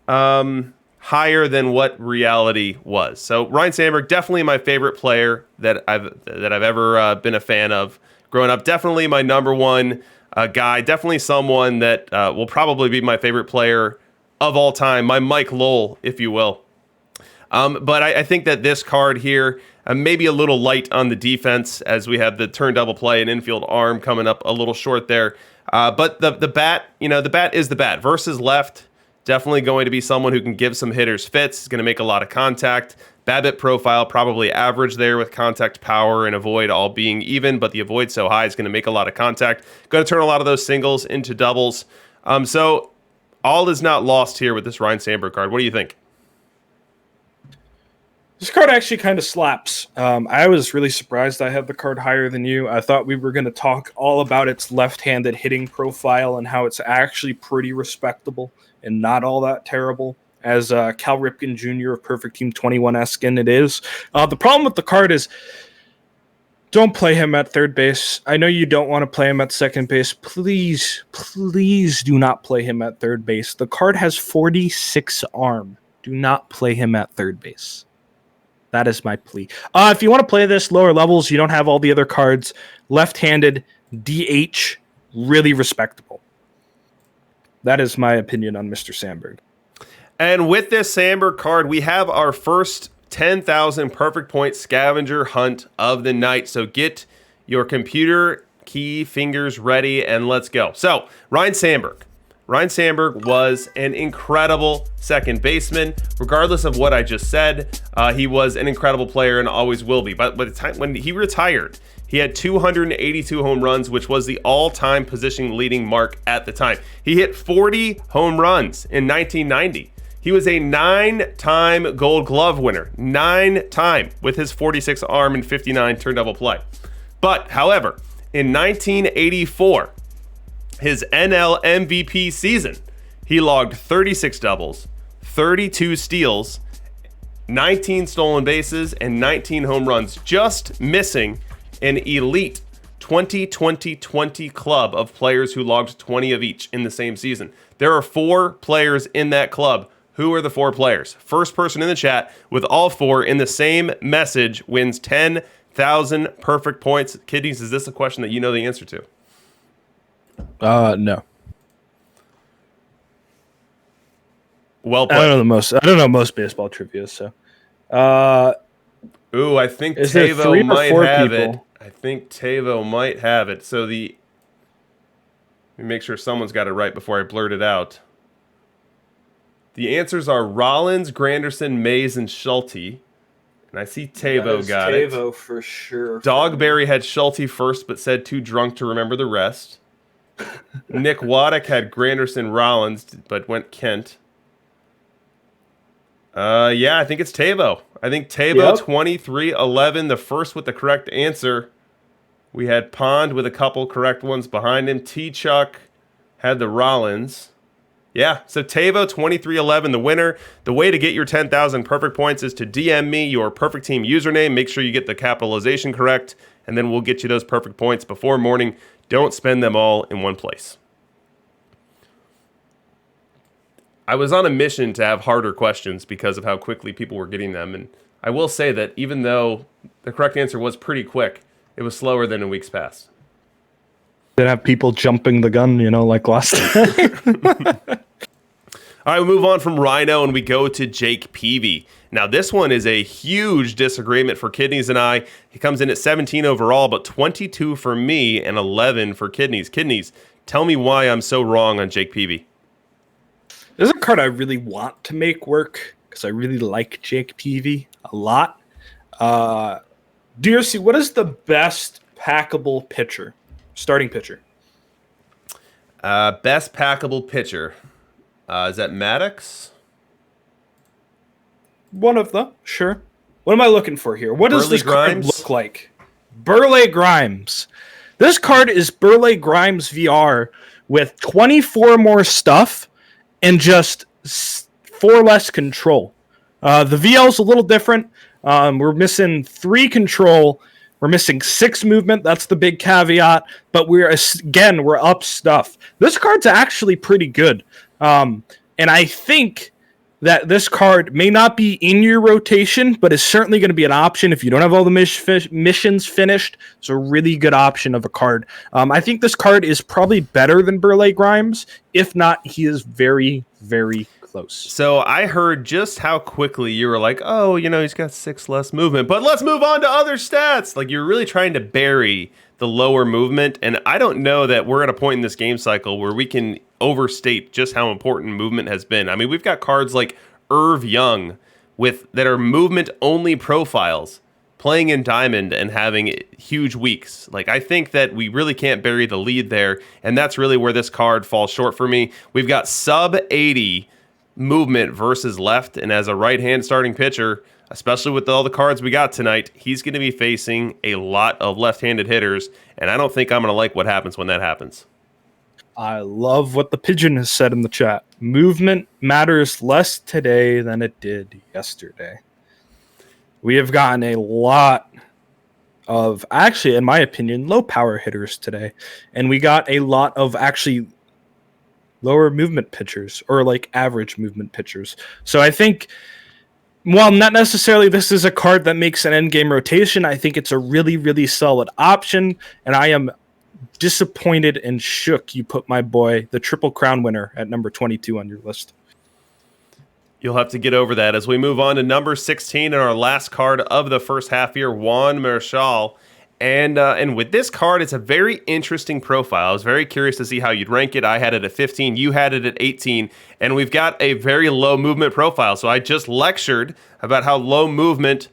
higher than what reality was. So Ryne Sandberg, definitely my favorite player that I've ever been a fan of growing up. Definitely my number one guy. Definitely someone that will probably be my favorite player of all time, my Mike Lowell, if you will. But I think that this card here, maybe a little light on the defense as we have the turn double play and infield arm coming up a little short there. But the bat, the bat is the bat. Versus left, definitely going to be someone who can give some hitters fits. Is going to make a lot of contact. BABIP profile probably average there with contact power and avoid all being even, but the avoid so high is going to make a lot of contact. Going to turn a lot of those singles into doubles. So all is not lost here with this Ryne Sandberg card. What do you think?
This card actually kind of slaps. I was really surprised I had the card higher than you. I thought we were going to talk all about its left-handed hitting profile and how it's actually pretty respectable and not all that terrible, as Cal Ripken Jr. of Perfect Team 21-esque in it is. The problem with the card is don't play him at third base. I know you don't want to play him at second base. Please, please do not play him at third base. The card has 46 arm. Do not play him at third base. That is my plea. If you want to play this lower levels, you don't have all the other cards. Left-handed, DH, really respectable. That is my opinion on Mr. Sandberg.
And with this Sandberg card, we have our first 10,000 perfect point scavenger hunt of the night. So get your computer key fingers ready and let's go. So Ryne Sandberg. Ryne Sandberg was an incredible second baseman. Regardless of what I just said, he was an incredible player and always will be. But by the time when he retired, he had 282 home runs, which was the all-time position leading mark at the time. He hit 40 home runs in 1990. He was a 9-time Gold Glove winner. 9-time with his 46 arm and 59 turn double play. But, however, in 1984, his NL MVP season, he logged 36 doubles, 32 steals, 19 stolen bases, and 19 home runs, just missing an elite 20-20-20 club of players who logged 20 of each in the same season. There are 4 players in that club. Who are the 4 players? First person in the chat with all 4 in the same message wins 10,000 perfect points. Kidneys, is this a question that you know the answer to?
No.
Well played.
I don't know most baseball trivia, so.
Ooh, I think
Is there 3
Tavo
or
might
4
have
people?
it. I think Tavo might have it. So let me make sure someone's got it right before I blurt it out. The answers are Rollins, Granderson, Mays, and Schulte. And I see Tavo got it.
Tavo for sure.
Dogberry had Schulte first, but said too drunk to remember the rest. Nick Waddick had Granderson, Rollins, but went Kent. Yeah, I think it's Tavo. I think Tavo, 23-11, the first with the correct answer. We had Pond with a couple correct ones behind him. T-Chuck had the Rollins. Yeah, so Tavo, 23-11, the winner. The way to get your 10,000 perfect points is to DM me your perfect team username. Make sure you get the capitalization correct, and then we'll get you those perfect points before morning. Don't spend them all in one place. I was on a mission to have harder questions because of how quickly people were getting them, and I will say that even though the correct answer was pretty quick, it was slower than in weeks past.
Didn't have people jumping the gun, like last time.
All right, we move on from Rhino and we go to Jake Peavy. Now, this one is a huge disagreement for Kidneys and I. He comes in at 17 overall, but 22 for me and 11 for Kidneys. Kidneys, tell me why I'm so wrong on Jake Peavy.
There's a card I really want to make work because I really like Jake Peavy a lot. DRC, what is the best packable pitcher? Starting pitcher.
Best packable pitcher. Is that Maddox?
One of them, sure. What am I looking for here? What does this card look like? Burleigh Grimes. This card is Burleigh Grimes VR with 24 more stuff and just 4 less control. The VL is a little different. We're missing 3 control. We're missing 6 movement. That's the big caveat. But we're up stuff. This card's actually pretty good. And I think that this card may not be in your rotation, but is certainly going to be an option if you don't have all the missions finished. It's a really good option of a card. I think this card is probably better than Burleigh Grimes. If not, he is very, very close.
So I heard just how quickly you were like, oh, he's got 6 less movement, but let's move on to other stats. Like, you're really trying to bury the lower movement, and I don't know that we're at a point in this game cycle where we can overstate just how important movement has been. I mean, we've got cards like Irv Young that are movement only profiles playing in Diamond and having huge weeks. Like, I think that we really can't bury the lead there, and that's really where this card falls short for me. We've got sub 80 movement versus left, and as a right-hand starting pitcher, especially with all the cards we got tonight, he's going to be facing a lot of left-handed hitters, and I don't think I'm going to like what happens when that happens.
I love what the pigeon has said in the chat. Movement matters less today than it did yesterday. We have gotten a lot of, actually, in my opinion, low power hitters today, and we got a lot of actually lower movement pitchers or like average movement pitchers. So I think, while not necessarily this is a card that makes an end game rotation, I think it's a really, really solid option, and I am disappointed and shook you put my boy, the Triple Crown winner, at number 22 on your list.
You'll have to get over that as we move on to number 16 and our last card of the first half here, Juan Marichal. And with this card, it's a very interesting profile. I was very curious to see how you'd rank it. I had it at 15. You had it at 18. And we've got a very low movement profile. So I just lectured about how low movement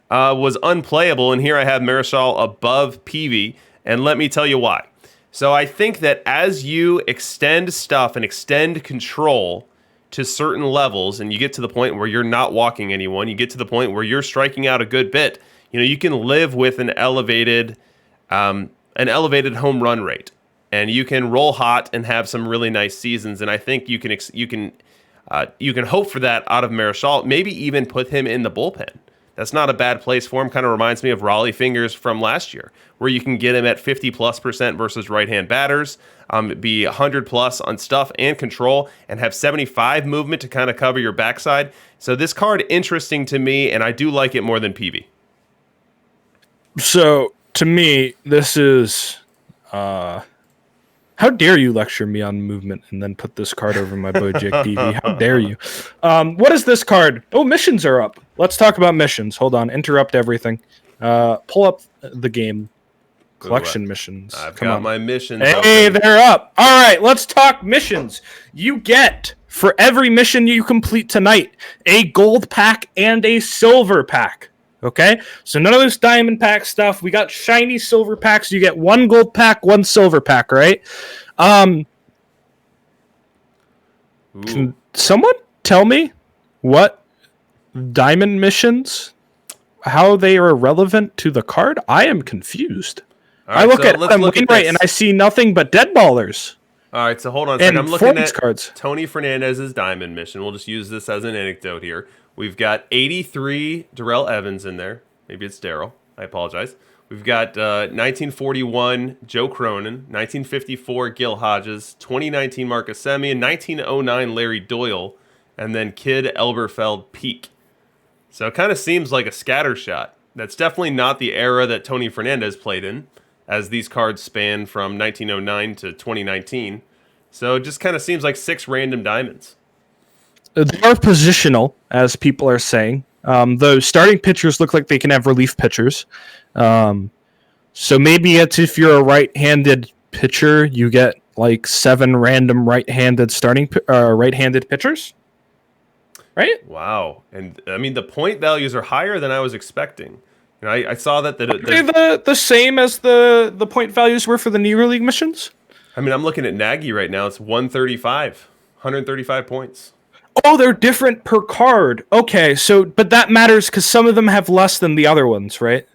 was unplayable. And here I have Marichal above Peavy. And let me tell you why. So I think that as you extend stuff and extend control, to certain levels and you get to the point where you're not walking anyone, you get to the point where you're striking out a good bit, you can live with an elevated home run rate, and you can roll hot and have some really nice seasons. And I think you can hope for that out of Marichal. Maybe even put him in the bullpen. That's not a bad place for him. Kind of reminds me of Raleigh Fingers from last year, where you can get him at 50+% versus right-hand batters, be 100+ on stuff and control, and have 75 movement to kind of cover your backside. So this card, interesting to me, and I do like it more than Peavy.
So to me, this is how dare you lecture me on movement and then put this card over my boy Jake Peavy? How dare you? What is this card? Oh, missions are up. Let's talk about missions. Hold on. Interrupt everything. Pull up the game. Collection missions.
I've got my missions.
Hey, they're up. All right, let's talk missions. You get, for every mission you complete tonight, a gold pack and a silver pack. Okay? So none of this diamond pack stuff. We got shiny silver packs. You get one gold pack, one silver pack, right? Can someone tell me what diamond missions, how they are relevant to the card? I am confused.
Right,
I look at Wainwright and I see nothing but dead ballers.
All right, so hold on a second. I'm looking at
cards.
Tony Fernandez's diamond mission. We'll just use this as an anecdote here. We've got 83 Darrell Evans in there. Maybe it's Darrell. I apologize. We've got 1941 Joe Cronin, 1954 Gil Hodges, 2019 Marcus Semien, 1909 Larry Doyle, and then Kid Elberfeld Peak. So it kind of seems like a scatter shot. That's definitely not the era that Tony Fernandez played in, as these cards span from 1909 to 2019. So it just kind of seems like 6 random diamonds.
They are positional, as people are saying. Those starting pitchers look like they can have relief pitchers. So maybe it's if you're a right-handed pitcher, you get like 7 random right-handed right-handed pitchers. Right?
Wow. And I mean, the point values are higher than I was expecting. I saw that
are they the same as the point values were for the Negro League missions?
I mean, I'm looking at Nagy right now. It's 135 points.
Oh, they're different per card. Okay, but that matters because some of them have less than the other ones, right?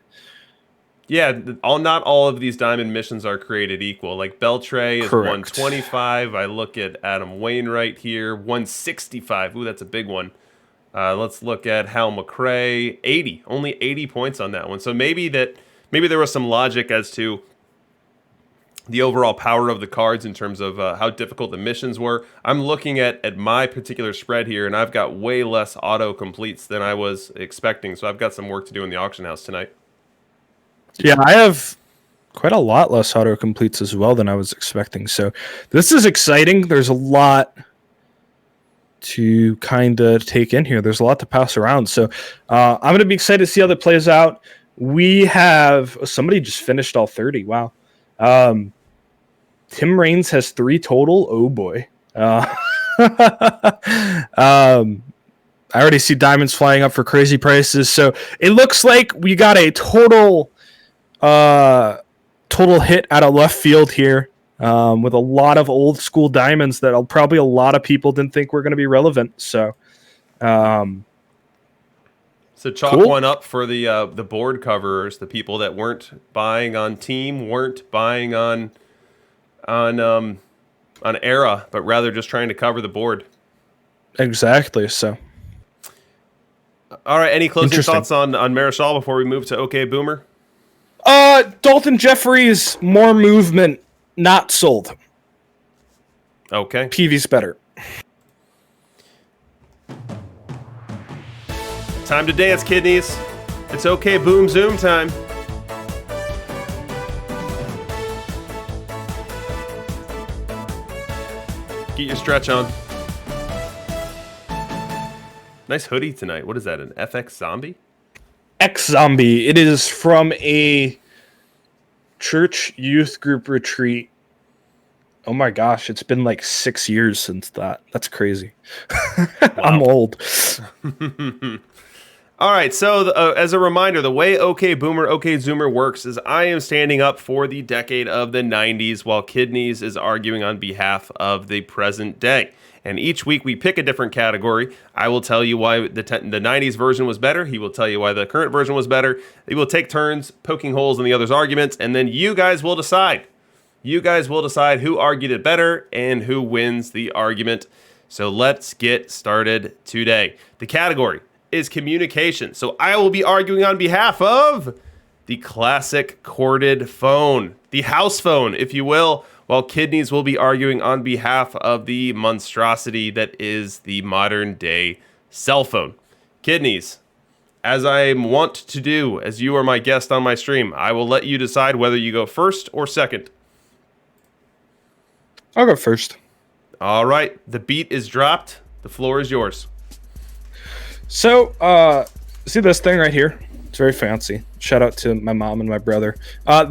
Yeah, not all of these diamond missions are created equal. Like Beltray is
Correct.
125. I look at Adam Wainwright here, 165. Ooh, that's a big one. Let's look at Hal McRae, 80. Only 80 points on that one. So maybe there was some logic as to the overall power of the cards in terms of how difficult the missions were. I'm looking at my particular spread here, and I've got way less auto completes than I was expecting. So I've got some work to do in the auction house tonight.
Yeah, I have quite a lot less auto completes as well than I was expecting. So this is exciting. There's a lot to kind of take in here. There's a lot to pass around. So I'm going to be excited to see how that plays out. We have somebody just finished all 30. Wow. Tim Raines has 3 total. Oh boy. I already see diamonds flying up for crazy prices. So it looks like we got a total hit out of left field here, with a lot of old school diamonds that probably a lot of people didn't think were going to be relevant. So,
chalk one up for the board coverers, the people that weren't buying on team, weren't buying on era, but rather just trying to cover the board.
Exactly. So,
all right. Any closing thoughts on Marichal before we move to OK Boomer?
Dalton Jeffries, more movement, not sold.
Okay.
Peavy's better.
Time to dance, kidneys. It's OK Boom Zoom time. Get your stretch on. Nice hoodie tonight. What is that, an FX Zombie?
X-Zombie. It is from a church youth group retreat. Oh my gosh, it's been like 6 years since that. That's crazy. Wow. I'm old.
All right, so as a reminder, the way OK Boomer, OK Zoomer works is I am standing up for the decade of the 90s while Kidneys is arguing on behalf of the present day. And each week we pick a different category. I will tell you why the 90s version was better. He will tell you why the current version was better. We will take turns poking holes in the other's arguments, and then you guys will decide. You guys will decide who argued it better and who wins the argument. So let's get started today. The category is communication. So I will be arguing on behalf of the classic corded phone, the house phone, if you will, while Kidneys will be arguing on behalf of the monstrosity that is the modern day cell phone. Kidneys, as I want to do, as you are my guest on my stream, I will let you decide whether you go first or second.
I'll go first.
All right, the beat is dropped. The floor is yours.
So, see this thing right here? It's very fancy. Shout out to my mom and my brother.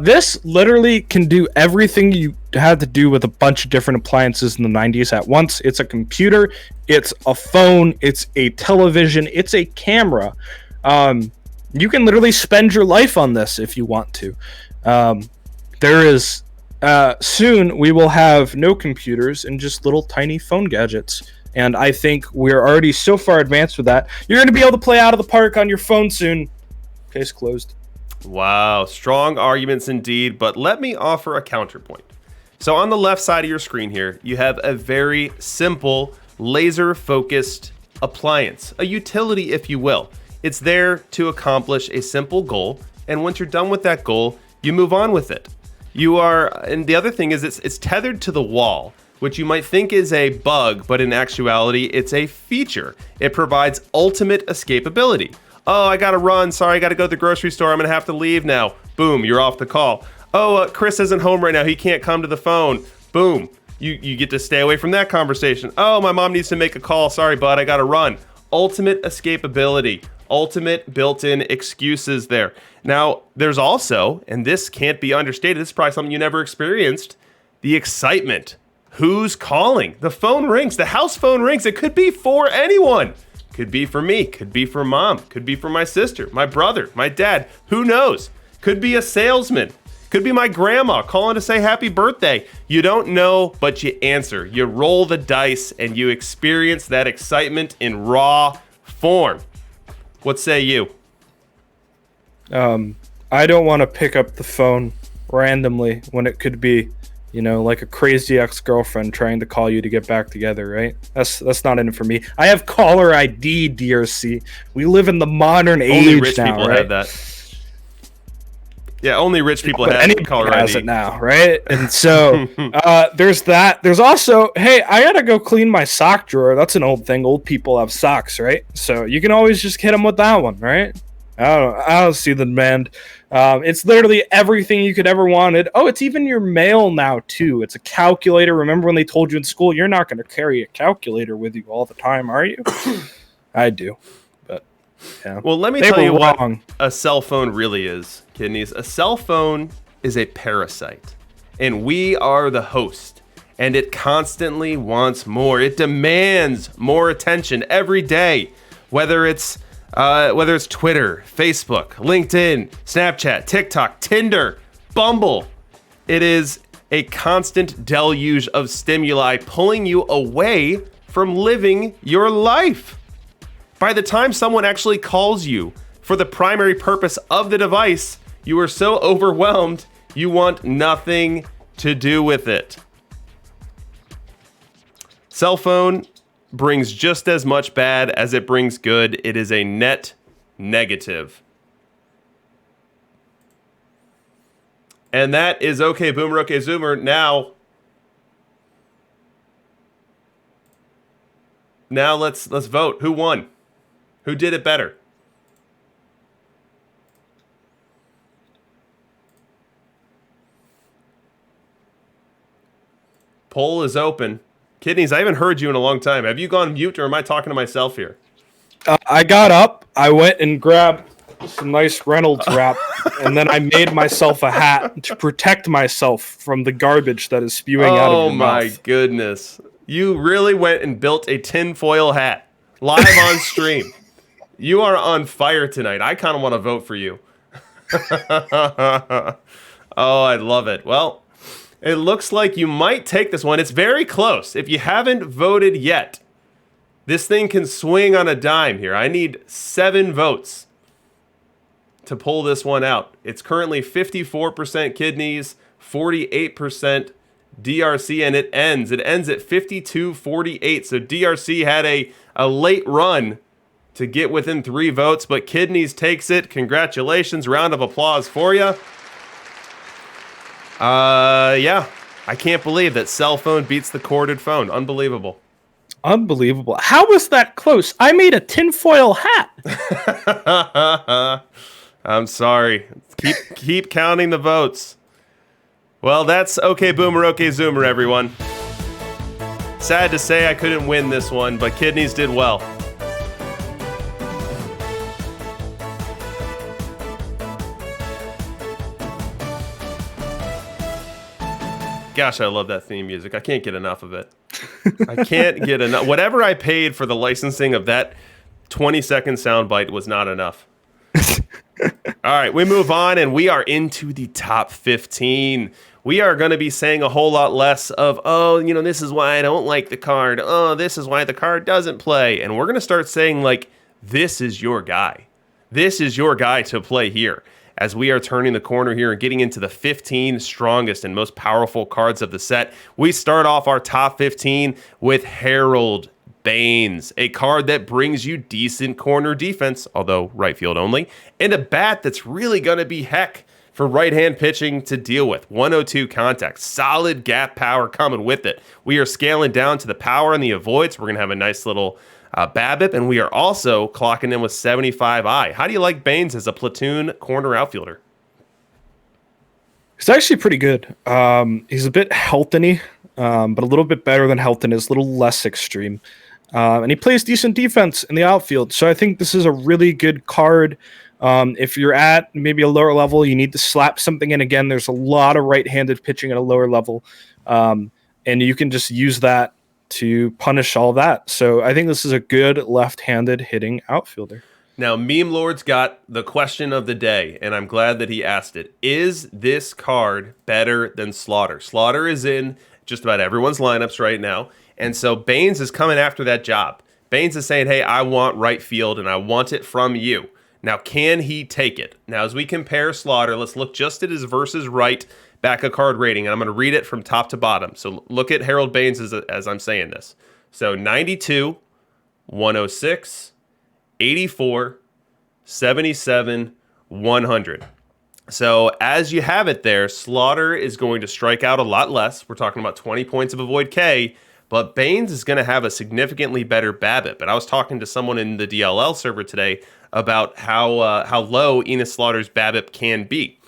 This literally can do everything you had to do with a bunch of different appliances in the 90s at once. It's a computer, it's a phone, it's a television, it's a camera. You can literally spend your life on this if you want to. Soon we will have no computers and just little tiny phone gadgets. And I think we're already so far advanced with that. You're going to be able to play Out of the Park on your phone soon. Case closed.
Wow, strong arguments indeed, but let me offer a counterpoint. So on the left side of your screen here, you have a very simple, laser-focused appliance, a utility, if you will. It's there to accomplish a simple goal, and once you're done with that goal, you move on with it. And the other thing is it's tethered to the wall, which you might think is a bug, but in actuality, it's a feature. It provides ultimate escapability. Oh, I gotta run. Sorry, I gotta go to the grocery store. I'm gonna have to leave now. Boom, you're off the call. Oh, Chris isn't home right now. He can't come to the phone. Boom, you get to stay away from that conversation. Oh, my mom needs to make a call. Sorry, bud, I gotta run. Ultimate escapability. Ultimate built-in excuses there. Now, there's also, and this can't be understated, this is probably something you never experienced, the excitement. Who's calling? The phone rings. The house phone rings. It could be for anyone. Could be for me. Could be for mom. Could be for my sister, my brother, my dad. Who knows? Could be a salesman. Could be my grandma calling to say happy birthday. You don't know, but you answer. You roll the dice and you experience that excitement in raw form. What say you?
I don't want to pick up the phone randomly when it could be, like a crazy ex-girlfriend trying to call you to get back together, right? That's not in it for me. I have caller ID, DRC. We live in the modern age now,
Only rich people
right?
have that. Yeah, only rich people have caller
has
ID.
it now, right? And so there's that. There's also, hey, I gotta go clean my sock drawer. That's an old thing. Old people have socks, right? So you can always just hit them with that one, right? I don't see the demand. It's literally everything you could ever wanted. Oh, it's even your mail now, too. It's a calculator. Remember when they told you in school, you're not going to carry a calculator with you all the time, are you? I do. But, yeah.
Well, let me tell you what a cell phone really is, Kidneys. A cell phone is a parasite, and we are the host, and it constantly wants more. It demands more attention every day, whether it's Twitter, Facebook, LinkedIn, Snapchat, TikTok, Tinder, Bumble. It is a constant deluge of stimuli pulling you away from living your life. By the time someone actually calls you for the primary purpose of the device, you are so overwhelmed, you want nothing to do with it. Cell phone brings just as much bad as it brings good. It is a net negative. And that is OK Boomer, OK Zoomer. Now let's vote. Who won? Who did it better? Poll is open. Kidneys, I haven't heard you in a long time. Have you gone mute or am I talking to myself here?
I got up, I went and grabbed some nice Reynolds wrap, and then I made myself a hat to protect myself from the garbage that is spewing out of your mouth.
Oh my goodness. You really went and built a tinfoil hat live on stream. You are on fire tonight. I kind of want to vote for you. Oh, I love it. Well, it looks like you might take this one. It's very close. If you haven't voted yet, this thing can swing on a dime here. I need 7 votes to pull this one out. It's currently 54% Kidneys, 48% DRC, and it ends at 52-48. So DRC had a late run to get within 3 votes, but Kidneys takes it. Congratulations. Round of applause for you. Yeah. I can't believe that cell phone beats the corded phone. Unbelievable.
Unbelievable. How was that close? I made a tinfoil hat.
I'm sorry. Keep counting the votes. Well, that's okay, Boomer, okay, Zoomer, everyone. Sad to say I couldn't win this one, but Kidneys did well. Gosh, I love that theme music. I can't get enough of it. I can't get enough. Whatever I paid for the licensing of that 20-second soundbite was not enough. All right, we move on, and we are into the top 15. We are going to be saying a whole lot less of, oh, this is why I don't like the card. Oh, this is why the card doesn't play. And we're going to start saying, like, this is your guy. This is your guy to play here. As we are turning the corner here and getting into the 15 strongest and most powerful cards of the set, we start off our top 15 with Harold Baines, a card that brings you decent corner defense, although right field only, and a bat that's really going to be heck for right-hand pitching to deal with. 102 contact, solid gap power coming with it. We are scaling down to the power and the avoids. We're going to have a nice little BABIP, and we are also clocking in with 75i. How do you like Baines as a platoon corner outfielder?
He's actually pretty good. He's a bit Helton-y, but a little bit better than Helton is, a little less extreme. And he plays decent defense in the outfield. So I think this is a really good card. If you're at maybe a lower level, you need to slap something in. Again, there's a lot of right-handed pitching at a lower level. And you can just use that to punish all that. So I think this is a good left-handed hitting outfielder.
Now, Meme Lord's got the question of the day, and I'm glad that he asked it. Is this card better than Slaughter? Slaughter is in just about everyone's lineups right now, and so Baines is coming after that job. Baines is saying, hey, I want right field, and I want it from you. Now, can he take it? Now, as we compare Slaughter, let's look just at his versus right back a card rating, and I'm going to read it from top to bottom. So look at Harold Baines as I'm saying this. So 92, 106, 84, 77, 100. So as you have it there, Slaughter is going to strike out a lot less. We're talking about 20 points of avoid K, but Baines is going to have a significantly better BABIP. And I was talking to someone in the DLL server today about how low Enos Slaughter's BABIP can be.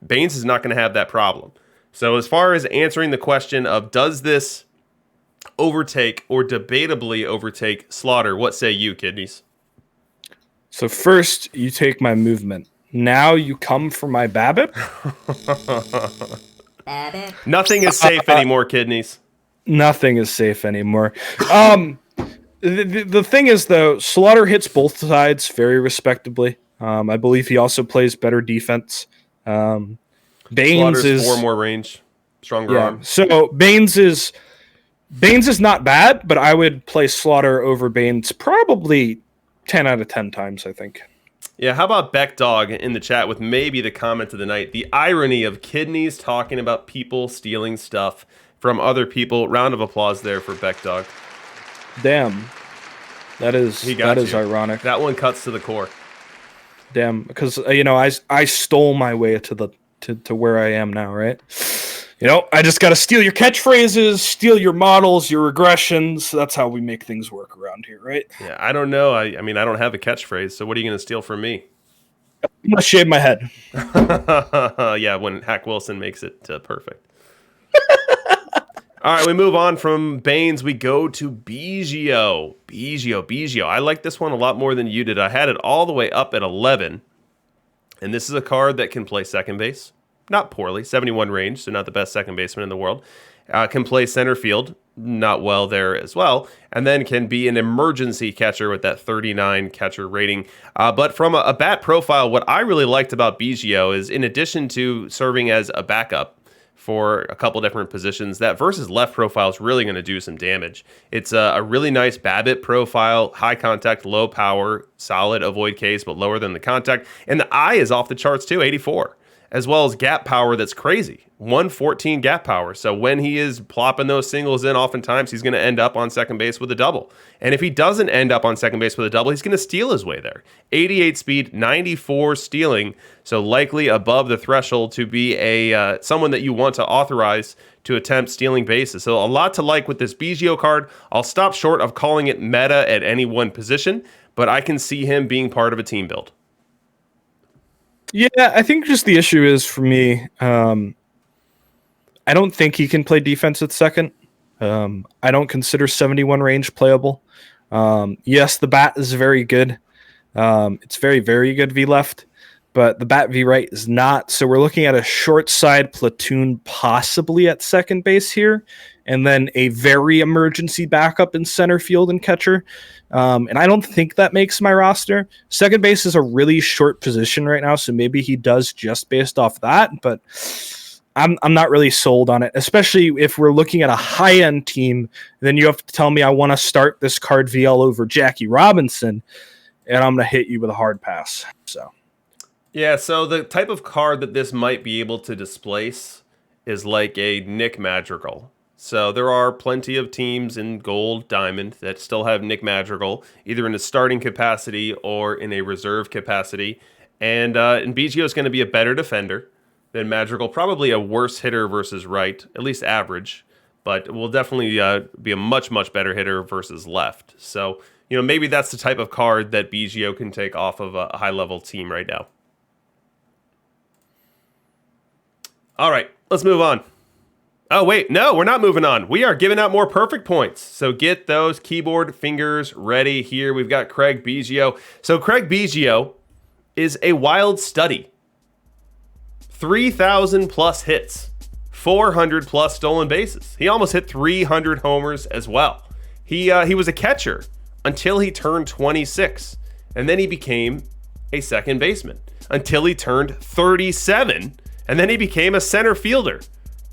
Baines is not going to have that problem. So as far as answering the question of does this overtake or debatably overtake Slaughter, what say you, Kidneys?
So first, you take my movement. Now you come for my BABIP?
Nothing is safe anymore, Kidneys.
Nothing is safe anymore. The thing is, though, Slaughter hits both sides very respectably. I believe he also plays better defense. Baines
Slaughter's
is
4 more range, stronger arm.
So Baines is not bad, but I would play Slaughter over Baines probably 10 out of 10 times, I think.
Yeah, how about Beck Dog in the chat with maybe the comment of the night? The irony of Kidneys talking about people stealing stuff from other people. Round of applause there for Beck Dog.
Damn. That is ironic.
That one cuts to the core.
Damn, because I stole my way to where I am now, right? I just got to steal your catchphrases, steal your models, your regressions. That's how we make things work around here, right?
Yeah, I don't know. I mean, I don't have a catchphrase, so what are you going to steal from me?
I'm going to shave my head.
Yeah, when Hack Wilson makes it perfect. All right, we move on from Baines. We go to Bigio. Bigio. I like this one a lot more than you did. I had it all the way up at 11. And this is a card that can play second base. Not poorly. 71 range, so not the best second baseman in the world. Can play center field. not well there as well, and then can be an emergency catcher with that 39 catcher rating. But from a bat profile, what I really liked about Bigio is, in addition to serving as a backup for a couple different positions, that versus left profile is really going to do some damage. It's a really nice BABIP profile, high contact, low power, solid avoid case, but lower than the contact. And the eye is off the charts too, 84, as well as gap power that's crazy, 114 gap power. So when he is plopping those singles in, oftentimes he's going to end up on second base with a double. And if he doesn't end up on second base with a double, he's going to steal his way there. 88 speed, 94 stealing, so likely above the threshold to be a someone that you want to authorize to attempt stealing bases. So a lot to like with this Bigio card. I'll stop short of calling it meta at any one position, but I can see him being part of a team build.
Yeah, I think just the issue is for me, I don't think he can play defense at second. I don't consider 71 range playable. Yes, the bat is very good. It's very, very good V left, but the bat V right is not. So we're looking at a short side platoon possibly at second base here, and then a very emergency backup in center field and catcher. And I don't think that makes my roster. Second base is a really short position right now, so maybe he does just based off that, but I'm not really sold on it, especially if we're looking at a high-end team. Then you have to tell me I want to start this card VL over Jackie Robinson, and I'm going to hit you with a hard pass. So,
yeah, so the type of card that this might be able to displace is like a Nick Madrigal. So there are plenty of teams in Gold, Diamond that still have Nick Madrigal, either in a starting capacity or in a reserve capacity. And Bigio is going to be a better defender than Madrigal, probably a worse hitter versus right, at least average, but will definitely be a much, much better hitter versus left. So, maybe that's the type of card that Bigio can take off of a high-level team right now. All right, let's move on. Oh, wait, no, we're not moving on. We are giving out more perfect points. So get those keyboard fingers ready here. We've got Craig Bigio. So Craig Bigio is a wild study. 3,000 plus hits, 400 plus stolen bases. He almost hit 300 homers as well. He was a catcher until he turned 26, and then he became a second baseman until he turned 37, and then he became a center fielder.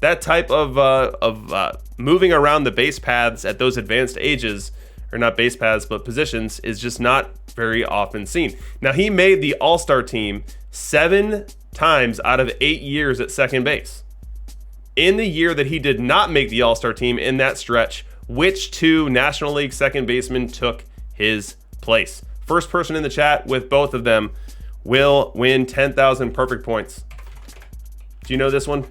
That type of moving around the base paths at those advanced ages, or not base paths, but positions, is just not very often seen. Now, he made the All-Star team 7 times out of 8 years at second base. In the year that he did not make the All-Star team in that stretch, which 2 National League second basemen took his place? First person in the chat with both of them will win 10,000 perfect points. Do you know this one,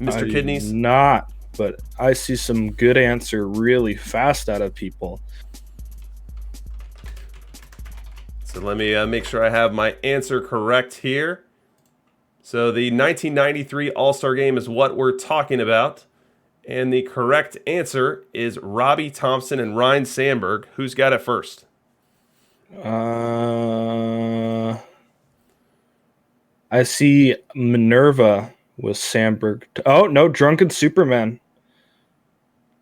Mr. Kidneys?
Not, but I see some good answer really fast out of people.
So let me make sure I have my answer correct here. So the 1993 All-Star Game is what we're talking about. And the correct answer is Robbie Thompson and Ryne Sandberg. Who's got it first?
I see Minerva with Sandberg. Oh, no, Drunken Superman.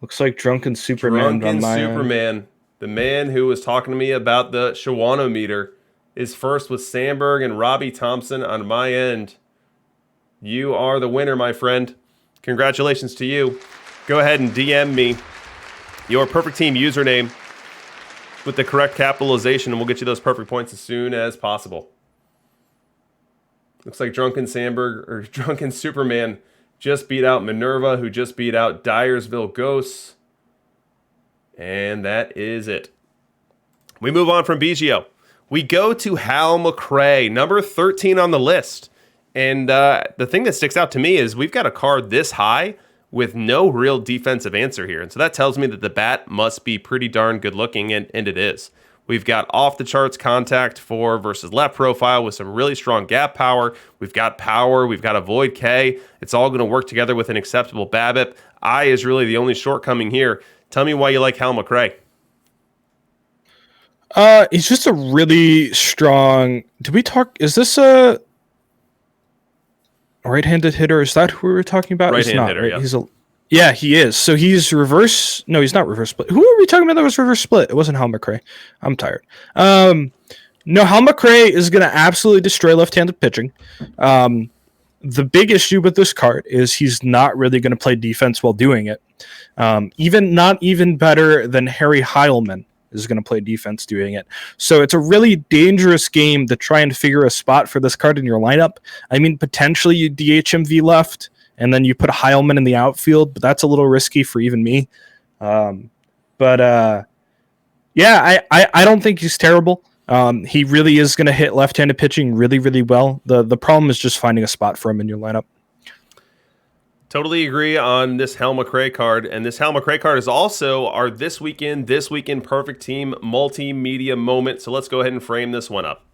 Looks like Drunken Superman.
Drunken Superman. The man who was talking to me about the Shawano meter is first with Sandberg and Robbie Thompson on my end. You are the winner, my friend. Congratulations to you. Go ahead and DM me your perfect team username with the correct capitalization, and we'll get you those perfect points as soon as possible. Looks like Drunken Sandberg or Drunken Superman just beat out Minerva, who just beat out Dyersville Ghosts. And that is it. We move on from Bigio. We go to Hal McRae, number 13 on the list. And the thing that sticks out to me is we've got a card this high with no real defensive answer here. And so that tells me that the bat must be pretty darn good looking, and it is. We've got off-the-charts contact for versus left profile with some really strong gap power. We've got power. We've got avoid K. It's all going to work together with an acceptable BABIP. I is really the only shortcoming here. Tell me why you like Hal McRae.
He's just a really strong... Did we talk... Is this a right-handed hitter? Is that who we were talking about?
Right-handed hitter,
right?
yeah.
Yeah, he is. So he's reverse. No, he's not reverse split. Who are we talking about that was reverse split? It wasn't Hal McRae. I'm tired. No, Hal McRae is going to absolutely destroy left-handed pitching. The big issue with this card is he's not really going to play defense while doing it. Not even better than Harry Heilman is going to play defense doing it. So it's a really dangerous game to try and figure a spot for this card in your lineup. I mean, potentially you DHMV left, and then you put Heilman in the outfield, but that's a little risky for even me. I don't think he's terrible. He really is going to hit left-handed pitching really, really well. The problem is just finding a spot for him in your lineup.
Totally agree on this Hal McRae card. And this Hal McRae card is also our This Weekend Perfect Team multimedia moment. So let's go ahead and frame this one up.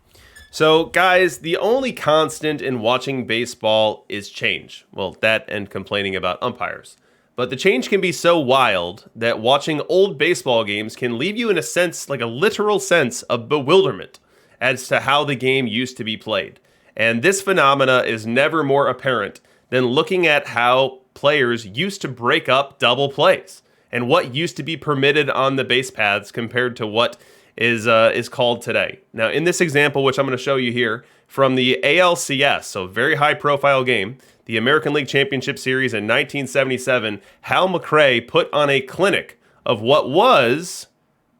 So, guys, the only constant in watching baseball is change. Well, that and complaining about umpires. But the change can be so wild that watching old baseball games can leave you in a sense, like a literal sense of bewilderment as to how the game used to be played. And this phenomena is never more apparent than looking at how players used to break up double plays and what used to be permitted on the base paths compared to what is called today. Now, in this example, which I'm going to show you here, from the ALCS, so very high-profile game, the American League Championship Series in 1977, Hal McRae put on a clinic of what was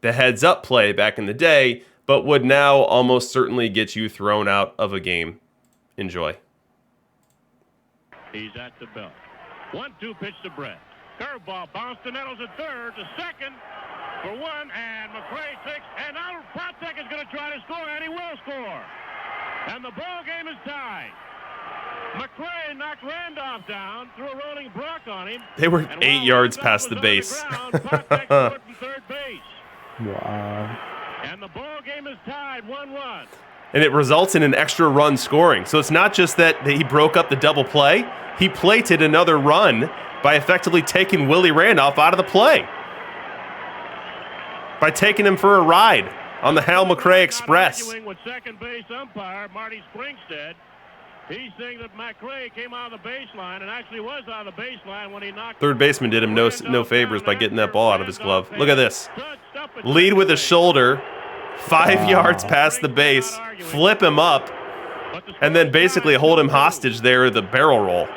the heads-up play back in the day, but would now almost certainly get you thrown out of a game. Enjoy.
He's at the belt. 1-2 pitch to Brett. Curveball bounced to Nettles at third, to second for one, and McRae takes, and now Patek is going to try to score, and he will score. And the ball game is tied. McRae knocked Randolph down, threw a rolling block on him.
They were 8 yards past the base.
Patek scored from third base.
Wow.
And the ball game is tied 1-1.
And it results in an extra run scoring. So it's not just that he broke up the double play, he plated another run by effectively taking Willie Randolph out of the play. By taking him for a ride on the Hal McRae Express.
Arguing with second base umpire Marty Springstead. He's saying that McRae came out of the baseline and actually was out of the baseline when he knocked.
Third baseman did him no favors by getting that ball out of his glove. Look at this. Lead with a shoulder, 5 yards past the base, flip him up, and then basically hold him hostage there at the barrel roll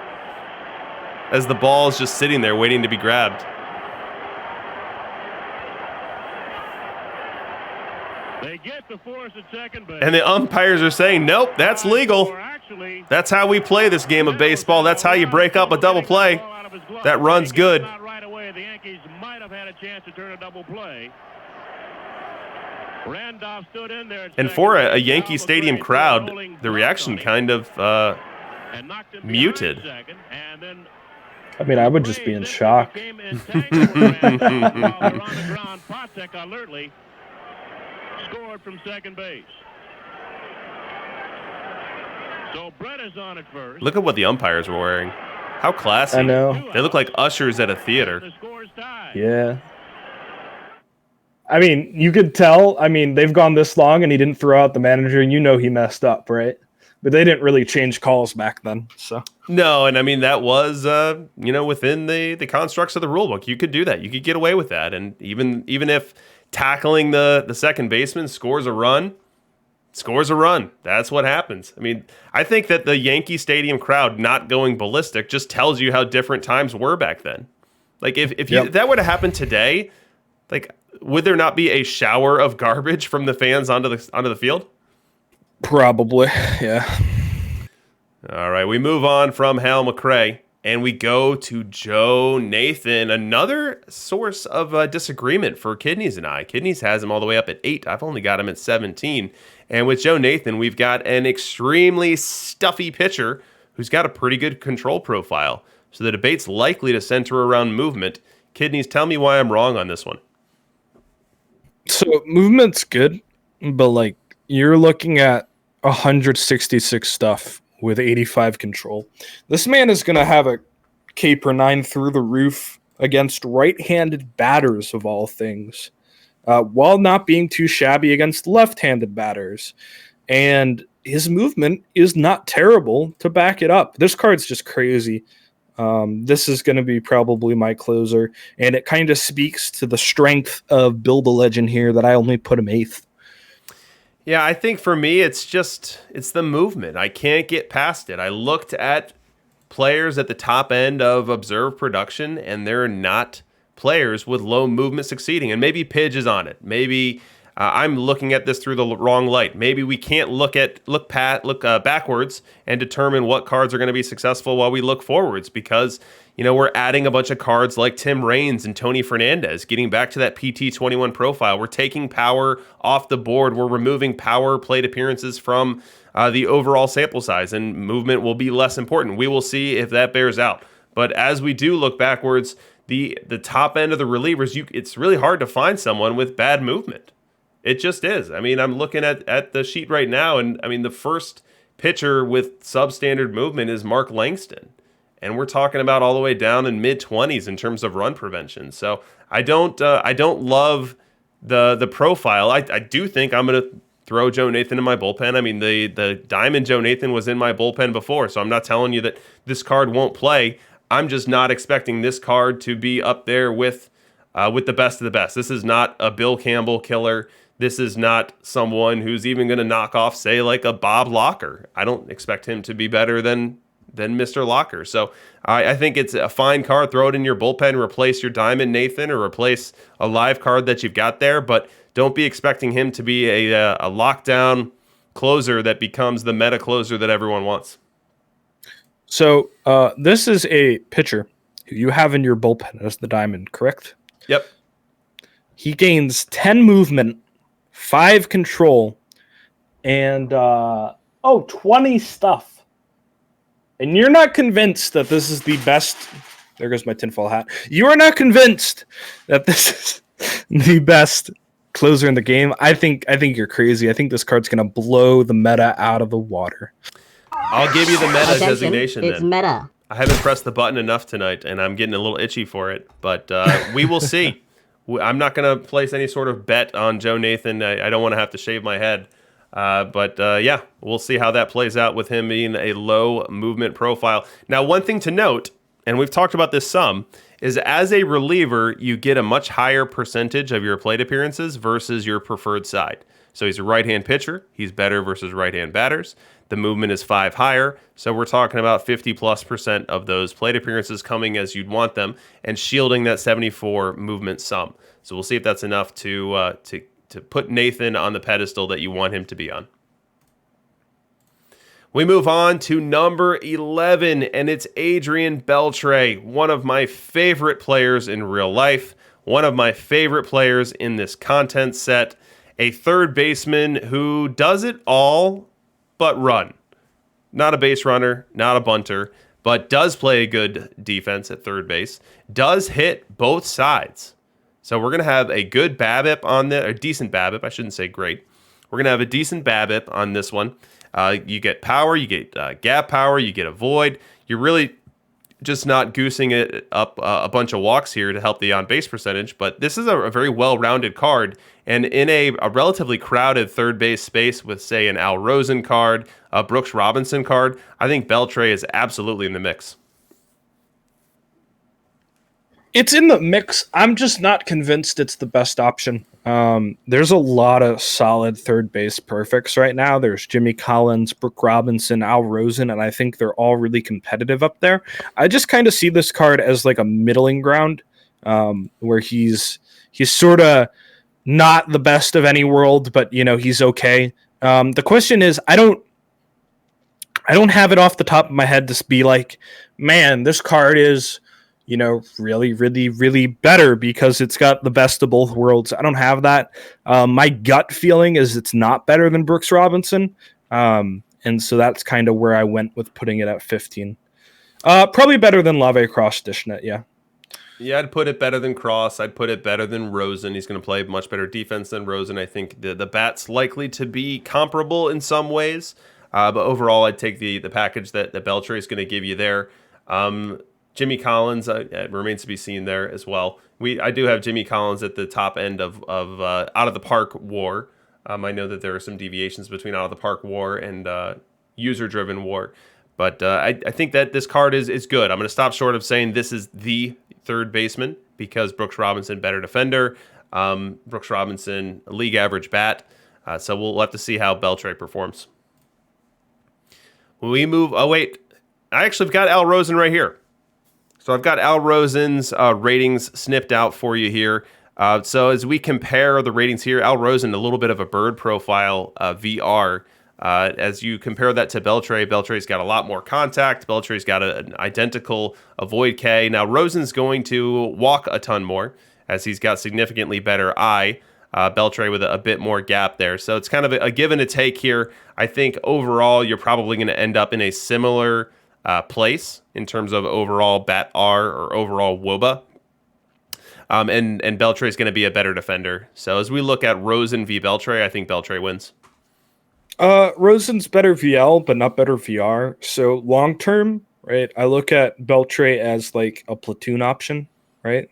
as the ball is just sitting there waiting to be grabbed.
They get the force at second base.
And the umpires are saying, nope, that's legal. That's how we play this game of baseball. That's how you break up a double play. That run's good.
Right away, the Yankees might have had a chance to turn a double play. Randolph stood in there.
And for a Yankee Stadium crowd, the reaction kind of muted.
I mean, I would just be in shock.
Scored from second base. So Brett is on at first.
Look at what the umpires were wearing. How classy.
I know.
They look like ushers at a theater.
The score is tied.
Yeah. I mean, you could tell. I mean, they've gone this long and he didn't throw out the manager, and you know he messed up, right? But they didn't really change calls back then. So
no, and I mean that was within the constructs of the rule book. You could do that. You could get away with that. And even if tackling the second baseman scores a run. That's what happens. I mean, I think that the Yankee Stadium crowd not going ballistic just tells you how different times were back then. Like if that were to happen today, like would there not be a shower of garbage from the fans onto the field?
Probably, yeah.
All right, we move on from Hal McRae. And we go to Joe Nathan, another source of disagreement for Kidneys and I. Kidneys has him all the way up at 8. I've only got him at 17. And with Joe Nathan, we've got an extremely stuffy pitcher who's got a pretty good control profile. So the debate's likely to center around movement. Kidneys, tell me why I'm wrong on this one.
So movement's good, but like you're looking at 166 stuff with 85 control. This man is going to have a K per 9 through the roof against right-handed batters of all things, while not being too shabby against left-handed batters. And his movement is not terrible to back it up. This card's just crazy. This is going to be probably my closer, and it kind of speaks to the strength of Build a Legend here that I only put him 8th.
Yeah, I think for me, it's the movement. I can't get past it. I looked at players at the top end of observed production, and they're not players with low movement succeeding. And maybe Pidge is on it. Maybe I'm looking at this through the wrong light. Maybe we can't look backwards and determine what cards are going to be successful while we look forwards, because we're adding a bunch of cards like Tim Raines and Tony Fernandez, getting back to that PT21 profile. We're taking power off the board. We're removing power plate appearances from the overall sample size, and movement will be less important. We will see if that bears out. But as we do look backwards, the top end of the relievers, it's really hard to find someone with bad movement. It just is. I mean, I'm looking at the sheet right now, and I mean, the first pitcher with substandard movement is Mark Langston. And we're talking about all the way down in mid-20s in terms of run prevention. So I don't love the profile. I do think I'm going to throw Joe Nathan in my bullpen. I mean, the Diamond Joe Nathan was in my bullpen before, so I'm not telling you that this card won't play. I'm just not expecting this card to be up there with the best of the best. This is not a Bill Campbell killer. This is not someone who's even going to knock off, say, like a Bob Locker. I don't expect him to be better than Mr. Locker. So I think it's a fine card. Throw it in your bullpen, replace your Diamond Nathan, or replace a live card that you've got there, but don't be expecting him to be a lockdown closer that becomes the meta closer that everyone wants.
So this is a pitcher who you have in your bullpen as the Diamond, correct?
Yep.
He gains 10 movement, 5 control, and 20 stuff. And you're not convinced that this is the best. There goes my tinfoil hat. You are not convinced that this is the best closer in the game. I think you're crazy. I think this card's going to blow the meta out of the water.
I'll give you the meta designation.
It's
then.
meta.
I haven't pressed the button enough tonight, and I'm getting a little itchy for it. But we will see. I'm not going to place any sort of bet on Joe Nathan. I don't want to have to shave my head. But we'll see how that plays out with him being a low movement profile. Now, one thing to note, and we've talked about this some, is as a reliever, you get a much higher percentage of your plate appearances versus your preferred side. So he's a right-hand pitcher. He's better versus right-hand batters. The movement is 5 higher. So we're talking about 50+% of those plate appearances coming as you'd want them and shielding that 74 movement sum. So we'll see if that's enough to put Nathan on the pedestal that you want him to be on. We move on to number 11, and it's Adrian Beltray, one of my favorite players in real life, one of my favorite players in this content set, a third baseman who does it all but run. Not a base runner, not a bunter, but does play a good defense at third base, does hit both sides. So we're going to have a good BABIP on this, a decent BABIP, I shouldn't say great. We're going to have a decent BABIP on this one. You get power, you get gap power, you get a void. You're really just not goosing it up a bunch of walks here to help the on-base percentage, but this is a very well-rounded card. And in a relatively crowded third base space with, say, an Al Rosen card, a Brooks Robinson card, I think Beltray is absolutely in the mix.
It's in the mix. I'm just not convinced it's the best option. There's a lot of solid third base perfects right now. There's Jimmy Collins, Brooks Robinson, Al Rosen, and I think they're all really competitive up there. I just kind of see this card as like a middling ground, where he's sort of not the best of any world, but he's okay. The question is, I don't have it off the top of my head to be like, man, this card is really, really, really better because it's got the best of both worlds. I don't have that. My gut feeling is it's not better than Brooks Robinson. And so that's kind of where I went with putting it at 15. Probably better than Lave Cross Dishnet, yeah.
Yeah, I'd put it better than Cross. I'd put it better than Rosen. He's going to play much better defense than Rosen. I think the bat's likely to be comparable in some ways. But overall, I'd take the package that Beltray is going to give you there. Jimmy Collins remains to be seen there as well. I do have Jimmy Collins at the top end of out of the park WAR. I know that there are some deviations between out of the park WAR and user driven WAR, But I think that this card is good. I'm going to stop short of saying this is the third baseman because Brooks Robinson, better defender. Brooks Robinson, league average bat. So we'll have to see how Beltray performs. When we move, I actually have got Al Rosen right here. So I've got Al Rosen's ratings snipped out for you here. So as we compare the ratings here, Al Rosen, a little bit of a bird profile VR. As you compare that to Beltray, Beltray's got a lot more contact. Beltray's got an identical avoid K. Now Rosen's going to walk a ton more as he's got significantly better eye. Beltray with a bit more gap there. So it's kind of a give and a take here. I think overall you're probably going to end up in a similar place in terms of overall BAT R or overall WOBA. And Beltray is going to be a better defender. So as we look at Rosen v. Beltray, I think Beltray wins.
Rosen's better VL, but not better VR. So long term, right? I look at Beltray as like a platoon option, right?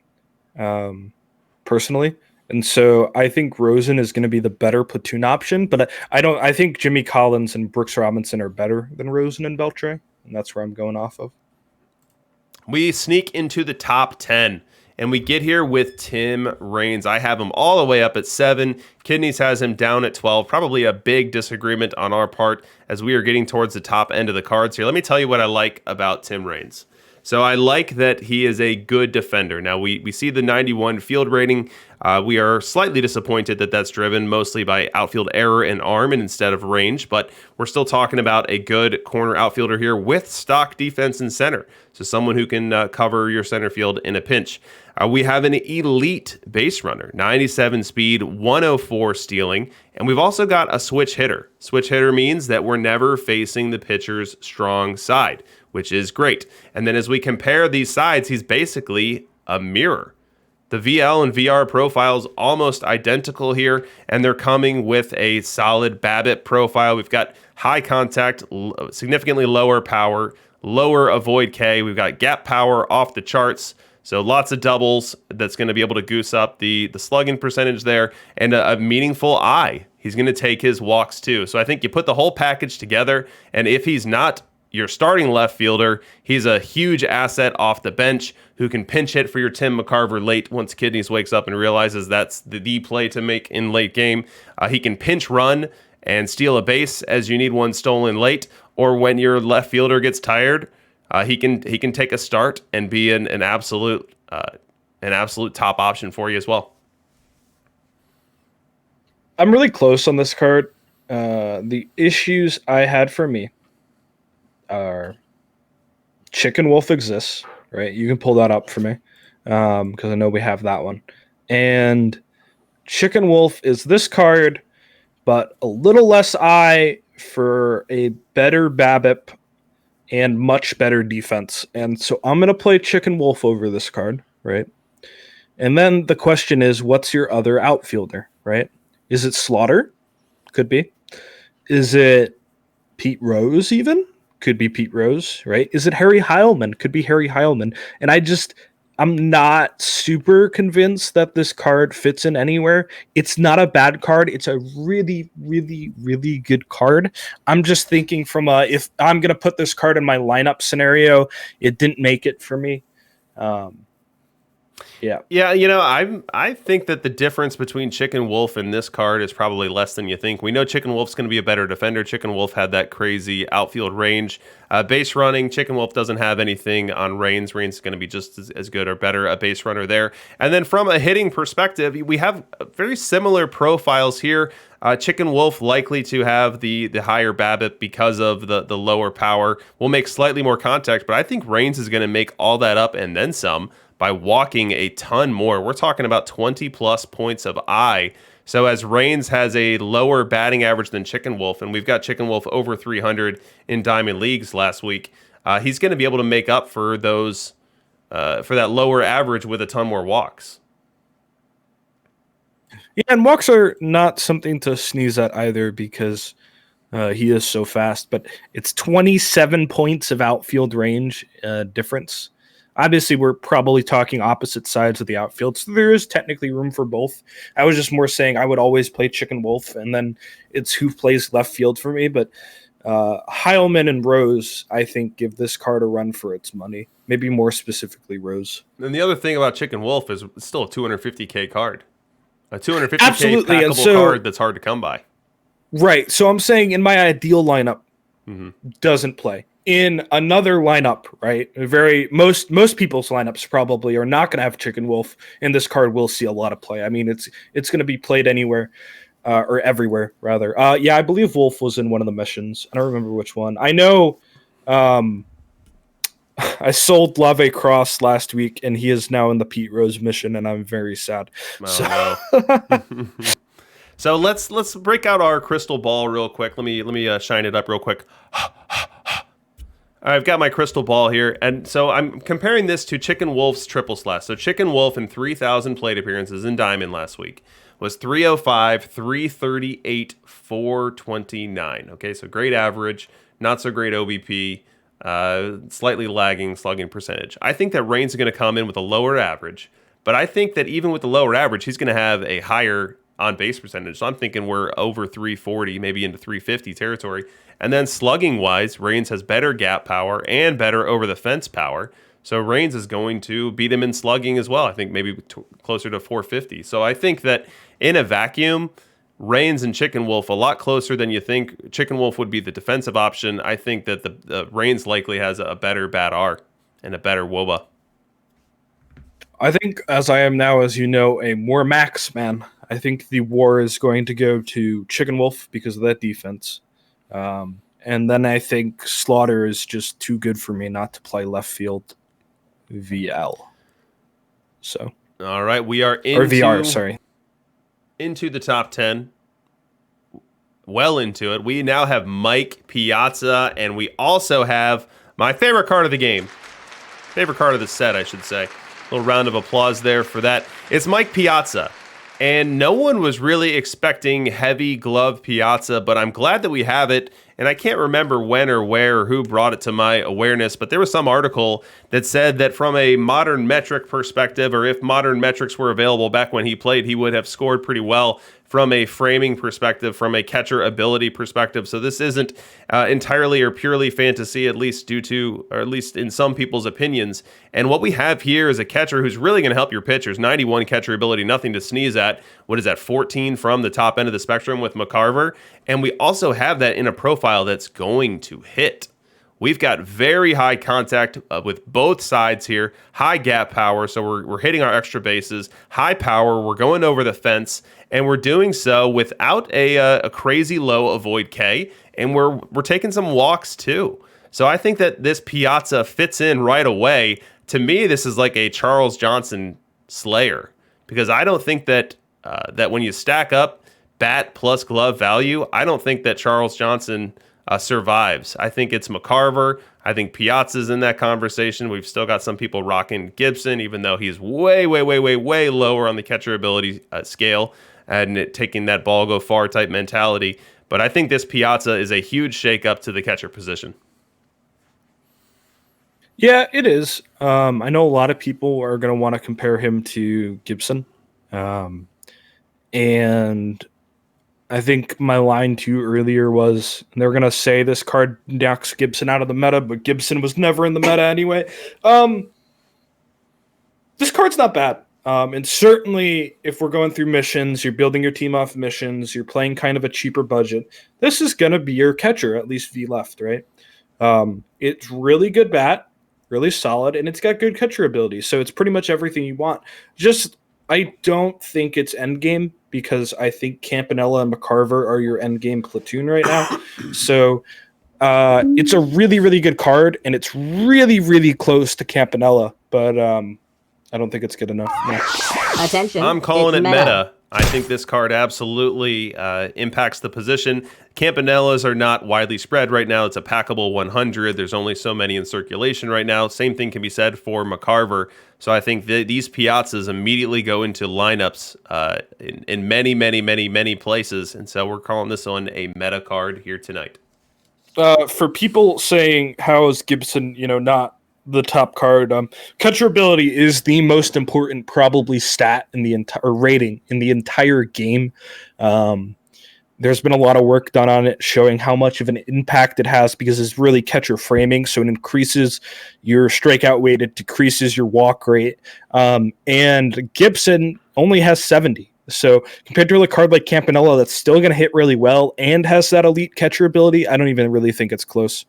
Personally. And so I think Rosen is going to be the better platoon option, but I think Jimmy Collins and Brooks Robinson are better than Rosen and Beltray, and that's where I'm going off of.
We sneak into the top 10, and we get here with Tim Raines. I have him all the way up at 7. Kidneys has him down at 12. Probably a big disagreement on our part as we are getting towards the top end of the cards here. Let me tell you what I like about Tim Raines. So I like that he is a good defender. Now, we see the 91 field rating. We are slightly disappointed that that's driven mostly by outfield error and arm and instead of range, but we're still talking about a good corner outfielder here with stock defense in center. So someone who can cover your center field in a pinch. We have an elite base runner, 97 speed, 104 stealing, and we've also got a switch hitter. Switch hitter means that we're never facing the pitcher's strong side, which is great. And then as we compare these sides, he's basically a mirror. The VL and VR profiles almost identical here, and they're coming with a solid BABIP profile. We've got high contact, significantly lower power, lower avoid K. We've got gap power off the charts. So lots of doubles that's going to be able to goose up the slugging percentage there, and a meaningful eye. He's going to take his walks too. So I think you put the whole package together, and if he's not your starting left fielder, he's a huge asset off the bench who can pinch hit for your Tim McCarver late once Kidneys wakes up and realizes that's the play to make in late game. He can pinch run and steal a base as you need one stolen late, or when your left fielder gets tired, he can take a start and be an absolute top option for you as well.
I'm really close on this card. The issues I had for me are Chicken Wolf exists, right? You can pull that up for me because I know we have that one. And Chicken Wolf is this card, but a little less eye for a better BABIP and much better defense. And so I'm going to play Chicken Wolf over this card, right? And then the question is, what's your other outfielder, right? Is it Slaughter? Could be. Is it Pete Rose even? Could be Pete Rose, right? Is it Harry Heilman? Could be Harry Heilman. And I'm not super convinced that this card fits in anywhere. It's not a bad card. It's a really, really, really good card. I'm just thinking from if I'm going to put this card in my lineup scenario, it didn't make it for me. Yeah.
I think that the difference between Chicken Wolf and this card is probably less than you think. We know Chicken Wolf's going to be a better defender. Chicken Wolf had that crazy outfield range. Base running, Chicken Wolf doesn't have anything on Raines. Raines is going to be just as good or better a base runner there. And then from a hitting perspective, we have very similar profiles here. Chicken Wolf likely to have the higher BABIP because of the lower power. Will make slightly more contact, but I think Raines is going to make all that up and then some by walking a ton more. We're talking about 20 plus points of eye. So as Raines has a lower batting average than Chicken Wolf, and we've got Chicken Wolf over 300 in Diamond Leagues last week, he's going to be able to make up for those for that lower average with a ton more walks.
Yeah, and walks are not something to sneeze at either because he is so fast, but it's 27 points of outfield range difference. Obviously, we're probably talking opposite sides of the outfield, so there is technically room for both. I was just more saying I would always play Chicken Wolf, and then it's who plays left field for me. But Heilman and Rose, I think, give this card a run for its money. Maybe more specifically Rose.
And the other thing about Chicken Wolf is it's still a 250K card. A 250K
Absolutely,
packable card that's hard to come by.
Right. So I'm saying in my ideal lineup, doesn't play. In another lineup, right? Most people's lineups probably are not going to have Chicken Wolf, and this card will see a lot of play. I mean, it's going to be played anywhere. Or everywhere, rather. Yeah, I believe Wolf was in one of the missions. I don't remember which one. I know I sold Lave Cross last week, and he is now in the Pete Rose mission, and I'm very sad.
Oh, no. So let's break out our crystal ball real quick. Let me shine it up real quick. I've got my crystal ball here, and so I'm comparing this to Chicken Wolf's triple slash. So Chicken Wolf in 3,000 plate appearances in Diamond last week was 305, 338, 429. Okay, so great average, not so great OBP, slightly lagging slugging percentage. I think that Reigns is going to come in with a lower average, but I think that even with the lower average, he's going to have a higher on-base percentage. So I'm thinking we're over 340, maybe into 350 territory. And then slugging-wise, Reigns has better gap power and better over-the-fence power. So Reigns is going to beat him in slugging as well. I think maybe closer to 450. So I think that in a vacuum, Reigns and Chicken Wolf a lot closer than you think. Chicken Wolf would be the defensive option. I think that the Reigns likely has a better BAT-R and a better WOBA.
I think, as I am now, as you know, a more max man, I think the war is going to go to Chicken Wolf because of that defense. And then I think Slaughter is just too good for me not to play left field B.A.L. So,
all right, we are into,
or VR, sorry,
into the top 10. Well into it. We now have Mike Piazza, and we also have my favorite card of the game. Favorite card of the set, I should say. A little round of applause there for that. It's Mike Piazza. And no one was really expecting heavy glove Piazza, but I'm glad that we have it. And I can't remember when or where or who brought it to my awareness, but there was some article that said that from a modern metric perspective, or if modern metrics were available back when he played, he would have scored pretty well from a framing perspective, from a catcher ability perspective. So this isn't entirely or purely fantasy, at least due to, or at least in some people's opinions. And what we have here is a catcher who's really going to help your pitchers. 91 catcher ability, nothing to sneeze at. What is that, 14 from the top end of the spectrum with McCarver? And we also have that in a profile that's going to hit. We've got very high contact with both sides here, high gap power, so we're hitting our extra bases, high power, we're going over the fence, and we're doing so without a crazy low avoid K, and we're taking some walks too. So I think that this Piazza fits in right away. To me, this is like a Charles Johnson slayer, because I don't think that that when you stack up bat plus glove value, I don't think that Charles Johnson survives. I think it's McCarver. I think Piazza's in that conversation. We've still got some people rocking Gibson, even though he's way lower on the catcher ability scale and taking that ball go far type mentality. But I think this Piazza is a huge shakeup to the catcher position.
Yeah, it is. I know a lot of people are going to want to compare him to Gibson. And I think my line too earlier was they're going to say this card knocks Gibson out of the meta, but Gibson was never in the meta anyway. This card's not bad. And certainly if we're going through missions, you're building your team off missions, you're playing kind of a cheaper budget, this is going to be your catcher, at least V left, right? It's really good bat, really solid, and it's got good catcher ability. So it's pretty much everything you want. Just, I don't think it's endgame, because I think Campanella and McCarver are your endgame platoon right now. So it's a really good card, and it's really close to Campanella, but I don't think it's good enough. No.
Attention.
I'm calling it meta. I think this card absolutely impacts the position. Campanellas are not widely spread right now. It's a packable 100. There's only so many in circulation right now. Same thing can be said for McCarver. So I think these Piazzas immediately go into lineups in many places. And so we're calling this one a meta card here tonight.
For people saying, how is Gibson, not the top card, catcher ability is the most important probably stat in the entire rating in the entire game. There's been a lot of work done on it, showing how much of an impact it has because it's really catcher framing. So it increases your strikeout weight, it decreases your walk rate. And Gibson only has 70. So compared to a card like Campanella that's still going to hit really well and has that elite catcher ability, I don't even really think it's close.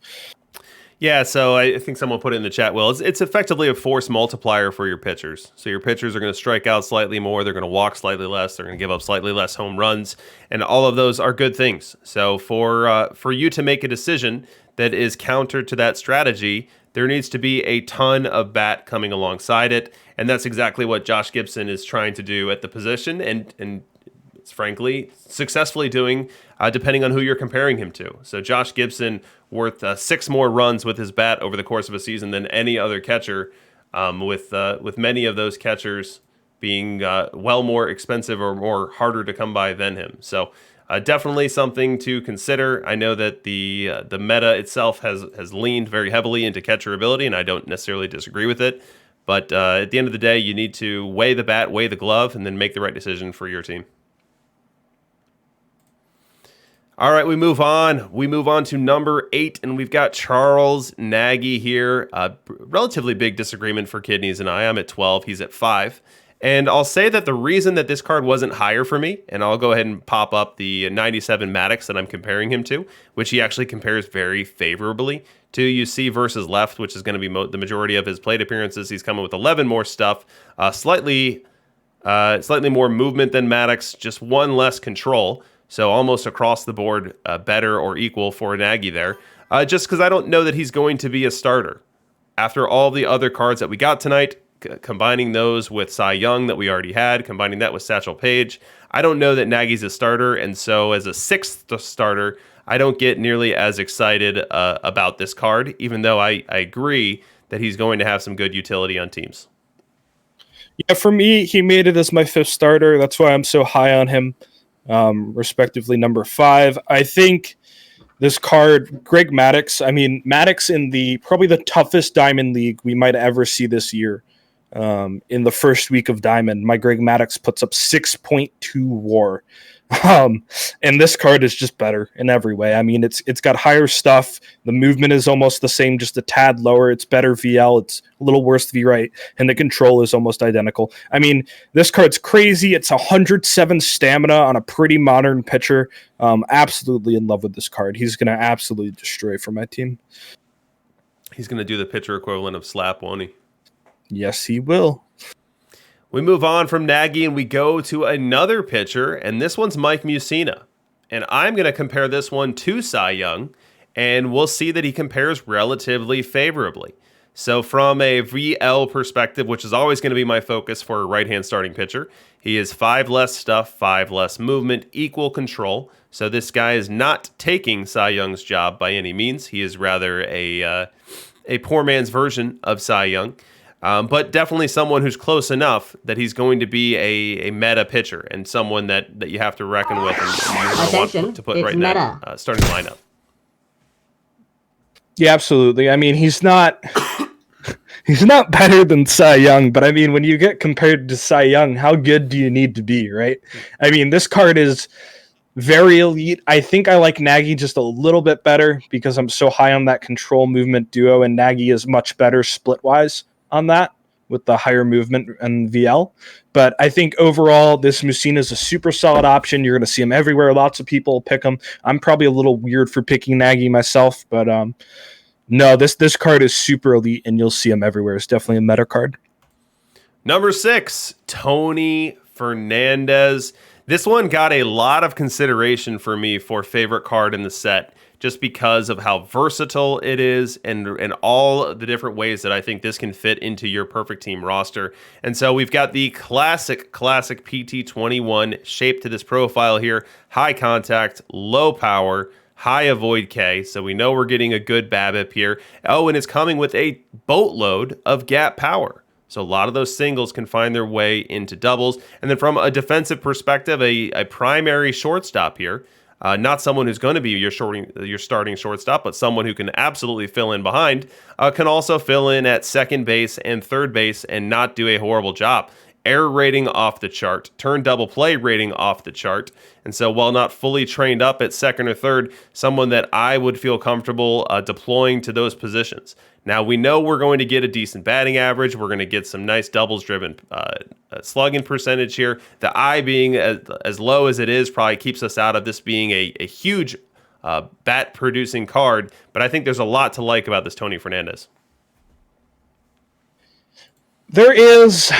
Yeah, so I think someone put it in the chat. Well, it's effectively a force multiplier for your pitchers. So your pitchers are going to strike out slightly more. They're going to walk slightly less. They're going to give up slightly less home runs, and all of those are good things. So for you to make a decision that is counter to that strategy, there needs to be a ton of bat coming alongside it, and that's exactly what Josh Gibson is trying to do at the position, and it's frankly successfully doing, depending on who you're comparing him to. So Josh Gibson worth 6 more runs with his bat over the course of a season than any other catcher, with many of those catchers being well more expensive or more harder to come by than him. So definitely something to consider. I know that the meta itself has leaned very heavily into catcher ability, and I don't necessarily disagree with it. But at the end of the day, you need to weigh the bat, weigh the glove, and then make the right decision for your team. All right, we move on. We move on to number 8, and we've got Charles Nagy here. Relatively big disagreement for Kidneys and I. I'm at 12. He's at 5. And I'll say that the reason that this card wasn't higher for me, and I'll go ahead and pop up the 97 Maddox that I'm comparing him to, which he actually compares very favorably to UC versus left, which is going to be the majority of his plate appearances. He's coming with 11 more stuff, slightly more movement than Maddox, just one less control. So almost across the board, better or equal for Nagy there. Just because I don't know that he's going to be a starter. After all the other cards that we got tonight, combining those with Cy Young that we already had, combining that with Satchel Paige, I don't know that Nagy's a starter. And so as a 6th starter, I don't get nearly as excited about this card, even though I agree that he's going to have some good utility on teams.
Yeah, for me, he made it as my 5th starter. That's why I'm so high on him. Respectively number 5. I think this card, Greg Maddox, Maddox in probably the toughest Diamond League we might ever see this year. In the first week of Diamond, my Greg Maddox puts up 6.2 WAR. And this card is just better in every way. It's got higher stuff. The movement is almost the same, just a tad lower. It's better VL. It's a little worse V-right. And the control is almost identical. This card's crazy. It's 107 stamina on a pretty modern pitcher. Absolutely in love with this card. He's going to absolutely destroy for my team.
He's going to do the pitcher equivalent of slap, won't he?
Yes, he will.
We move on from Nagy and we go to another pitcher, and this one's Mike Mussina. And I'm going to compare this one to Cy Young, and we'll see that he compares relatively favorably. So from a VL perspective, which is always going to be my focus for a right-hand starting pitcher, he is 5 less stuff, 5 less movement, equal control. So this guy is not taking Cy Young's job by any means. He is rather a poor man's version of Cy Young. But definitely someone who's close enough that he's going to be a meta pitcher and someone that you have to reckon with and you want to put right in that starting lineup.
Yeah, absolutely. He's not better than Cy Young, but when you get compared to Cy Young, how good do you need to be, right? This card is very elite. I think I like Nagy just a little bit better because I'm so high on that control movement duo, and Nagy is much better split-wise on that with the higher movement and VL. But I think overall, this Mussina is a super solid option. You're going to see him everywhere. Lots of people pick him. I'm probably a little weird for picking Nagy myself, but no, this card is super elite, and you'll see him everywhere. It's definitely a meta card.
Number 6, Tony Fernandez. This one got a lot of consideration for me for favorite card in the set, just because of how versatile it is and all the different ways that I think this can fit into your perfect team roster. And so we've got the classic PT21 shape to this profile here. High contact, low power, high avoid K. So we know we're getting a good BABIP here. Oh, and it's coming with a boatload of gap power. So a lot of those singles can find their way into doubles. And then from a defensive perspective, a primary shortstop here. Not someone who's going to be your starting shortstop, but someone who can absolutely fill in behind, can also fill in at second base and third base and not do a horrible job. error rating off the chart, turn double play rating off the chart. And so while not fully trained up at second or third, someone that I would feel comfortable deploying to those positions. Now, we know we're going to get a decent batting average. We're going to get some nice doubles-driven slugging percentage here. The I being as low as it is probably keeps us out of this being a huge bat-producing card. But I think there's a lot to like about this Tony Fernandez.
There is,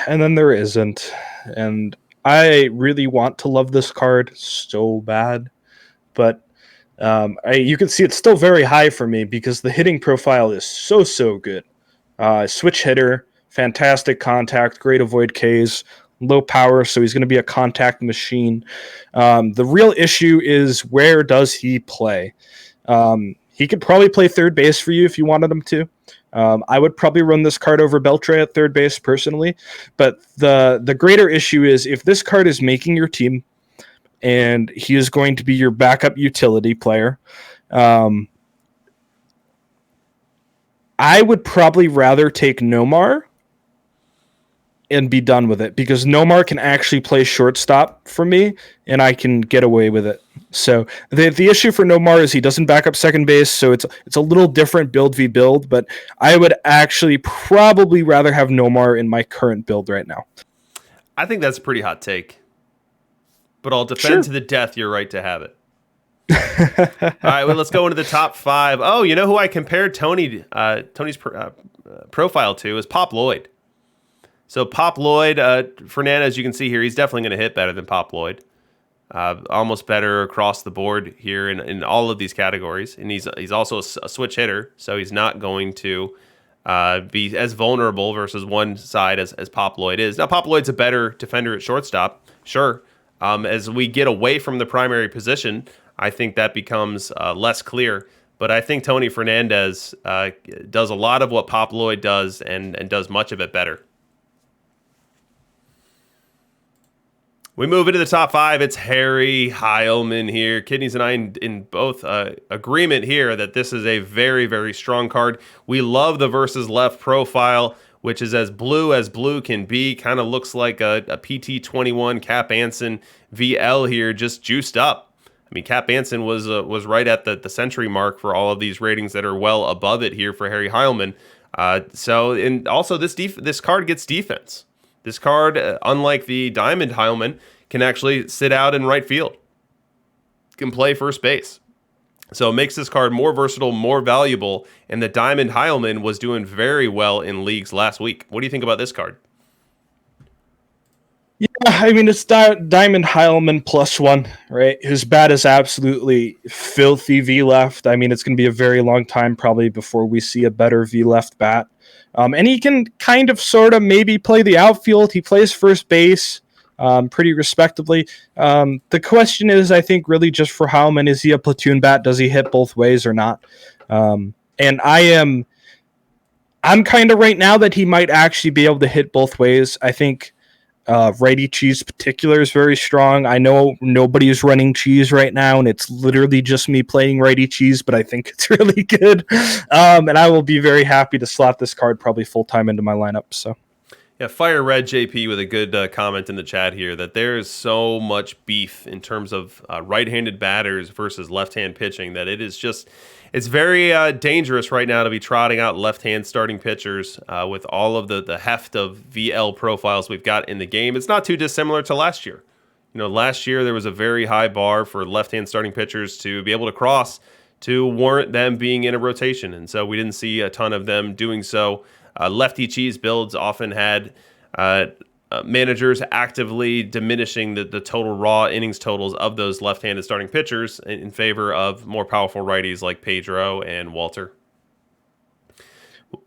and then there isn't. And I really want to love this card so bad. But you can see it's still very high for me because the hitting profile is so good. Switch hitter, fantastic contact, great avoid Ks, low power, so he's going to be a contact machine. The real issue is, where does he play? He could probably play third base for you if you wanted him to. I would probably run this card over Beltray at third base personally, but the greater issue is, if this card is making your team and he is going to be your backup utility player, I would probably rather take Nomar and be done with it, because Nomar can actually play shortstop for me and I can get away with it. So the issue for Nomar is he doesn't back up second base, so it's a little different build v build, but I would actually probably rather have Nomar in my current build right now.
I think that's a pretty hot take, but I'll defend to the death your right to have it. All right, well, let's go into the top 5. Oh, you know who I compared Tony's profile to is Pop Lloyd. So Pop Lloyd, Fernandez, you can see here, he's definitely going to hit better than Pop Lloyd. Almost better across the board here in all of these categories. And he's also a switch hitter, so he's not going to be as vulnerable versus one side as Pop Lloyd is. Now, Pop Lloyd's a better defender at shortstop, sure. As we get away from the primary position, I think that becomes less clear. But I think Tony Fernandez does a lot of what Pop Lloyd does and does much of it better. We move into the top 5. It's Harry Heilman here. Kidneys and I in both agreement here that this is a very, very strong card. We love the versus left profile, which is as blue can be. Kind of looks like a PT21 Cap Anson B.a.L here, just juiced up. I mean, Cap Anson was right at the century mark for all of these ratings that are well above it here for Harry Heilman. And also this card gets defense. This card, unlike the Diamond Heilman, can actually sit out in right field. Can play first base. So it makes this card more versatile, more valuable, and the Diamond Heilman was doing very well in leagues last week. What do you think about this card?
Yeah, I mean, it's Diamond Heilman +1, right? His bat is absolutely filthy V-left. I mean, it's going to be a very long time probably before we see a better V-left bat. And he can kind of sort of maybe play the outfield. He plays first base pretty respectably. The question is, I think, really just for Heilman, is he a platoon bat? Does he hit both ways or not? And I'm kind of right now that he might actually be able to hit both ways. I think righty cheese particular is very strong. I know nobody is running cheese right now, and it's literally just me playing righty cheese, but I think it's really good. And I will be very happy to slot this card probably full-time into my lineup. So,
yeah, Fire Red JP with a good comment in the chat here that there is so much beef in terms of right-handed batters versus left-hand pitching that it's very dangerous right now to be trotting out left-hand starting pitchers with all of the heft of VL profiles we've got in the game. It's not too dissimilar to last year. You know, last year there was a very high bar for left-hand starting pitchers to be able to cross to warrant them being in a rotation, and so we didn't see a ton of them doing so. Lefty cheese builds often had managers actively diminishing the total raw innings totals of those left-handed starting pitchers in favor of more powerful righties like Pedro and Walter.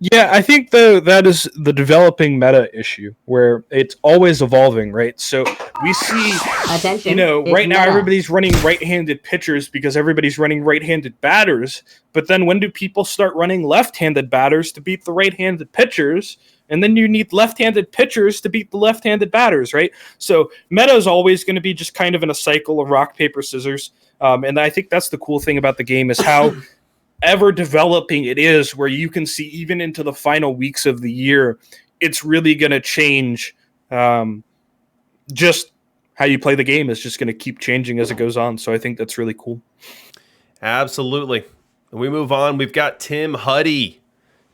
Yeah, I think that is the developing meta issue where it's always evolving, right? So we see,
Attention,
right now
meta.
everybody's running right-handed pitchers because everybody's running right-handed batters. But then when do people start running left-handed batters to beat the right-handed pitchers? And then you need left-handed pitchers to beat the left-handed batters, right? So meta is always going to be just kind of in a cycle of rock, paper, scissors. And I think that's the cool thing about the game is how ever developing it is, where you can see even into the final weeks of the year, it's really going to change Just how you play the game is just going to keep changing as it goes on. So I think that's really cool.
Absolutely. We move on. We've got Tim Huddy.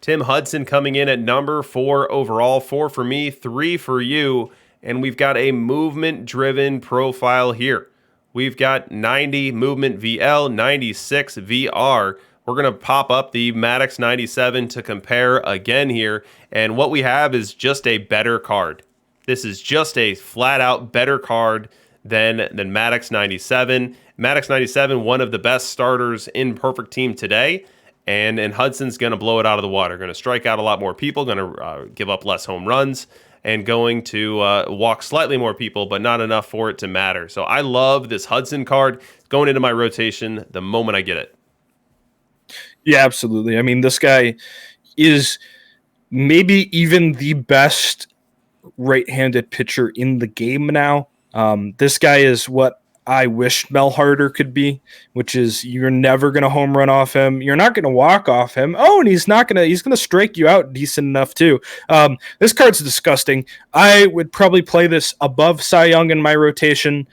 Tim Hudson coming in at number 4 overall. 4 for me, 3 for you. And we've got a movement-driven profile here. We've got 90 movement VL, 96 VR. We're going to pop up the Maddox 97 to compare again here. And what we have is just a better card. This is just a flat-out better card than Maddox 97. Maddox 97, one of the best starters in Perfect Team today. And Hudson's going to blow it out of the water. Going to strike out a lot more people, going to give up less home runs, and going to walk slightly more people, but not enough for it to matter. So I love this Hudson card. It's going into my rotation the moment I get it.
Yeah, absolutely. I mean, this guy is maybe even the best right-handed pitcher in the game now. This guy is what I wish Mel Harder could be, which is you're never going to home run off him. You're not going to walk off him. Oh, and he's going to strike you out decent enough too. This card's disgusting. I would probably play this above Cy Young in my rotation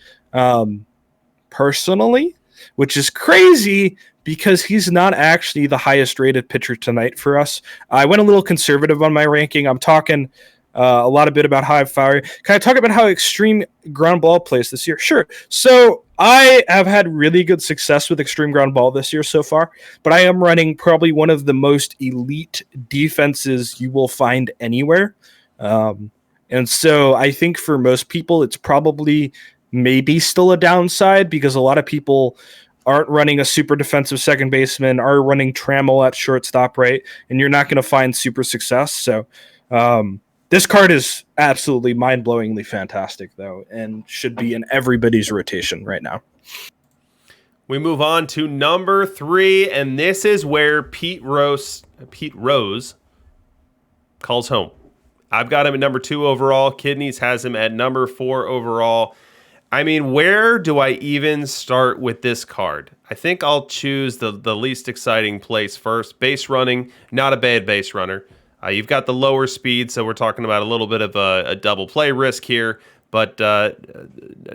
personally, which is crazy because he's not actually the highest rated pitcher tonight for us. I went a little conservative on my ranking. I'm talking a lot of bit about high fire. Can I talk about how extreme ground ball plays this year? Sure. So I have had really good success with extreme ground ball this year so far, but I am running probably one of the most elite defenses you will find anywhere. And so I think for most people, it's probably maybe still a downside because a lot of people aren't running a super defensive second baseman, are running Trammell at shortstop, right? And you're not going to find super success. So, this card is absolutely mind-blowingly fantastic, though, and should be in everybody's rotation right now.
We move on to number 3, and this is where Pete Rose calls home. I've got him at number 2 overall. Kidneys has him at number 4 overall. I mean, where do I even start with this card? I think I'll choose the least exciting place first. Base running, not a bad base runner. You've got the lower speed, so we're talking about a little bit of a double play risk here, but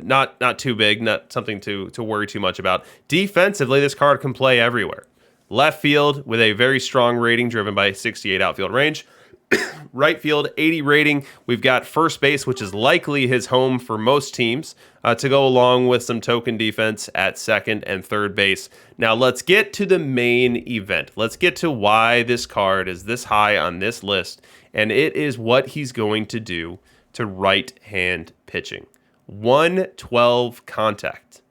not too big, not something to worry too much about. Defensively, this card can play everywhere. Left field with a very strong rating driven by 68 outfield range. Right field, 80 rating. We've got first base, which is likely his home for most teams, to go along with some token defense at second and third base. Now, let's get to the main event. Let's get to why this card is this high on this list, and it is what he's going to do to right-hand pitching. 112 contact.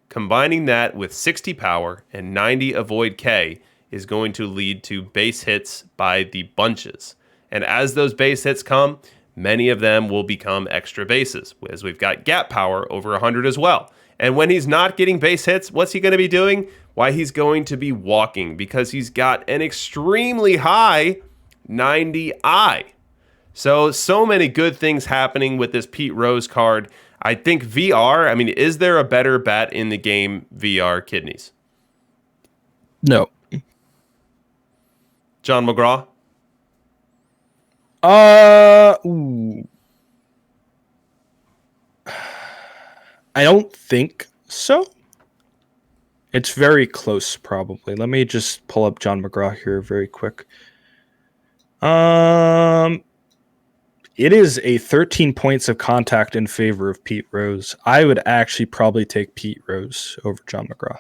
Combining that with 60 power and 90 avoid K is going to lead to base hits by the bunches. And as those base hits come, many of them will become extra bases, as we've got gap power over 100 as well. And when he's not getting base hits, what's he going to be doing? Why, he's going to be walking because he's got an extremely high 90I. So many good things happening with this Pete Rose card. I think VR, I mean, is there a better bat in the game, VR Kidneys?
No.
John McGraw?
Ooh. I don't think so. It's very close, probably. Let me just pull up John McGraw here very quick. It is a 13 points of contact in favor of Pete Rose. I would actually probably take Pete Rose over John McGraw.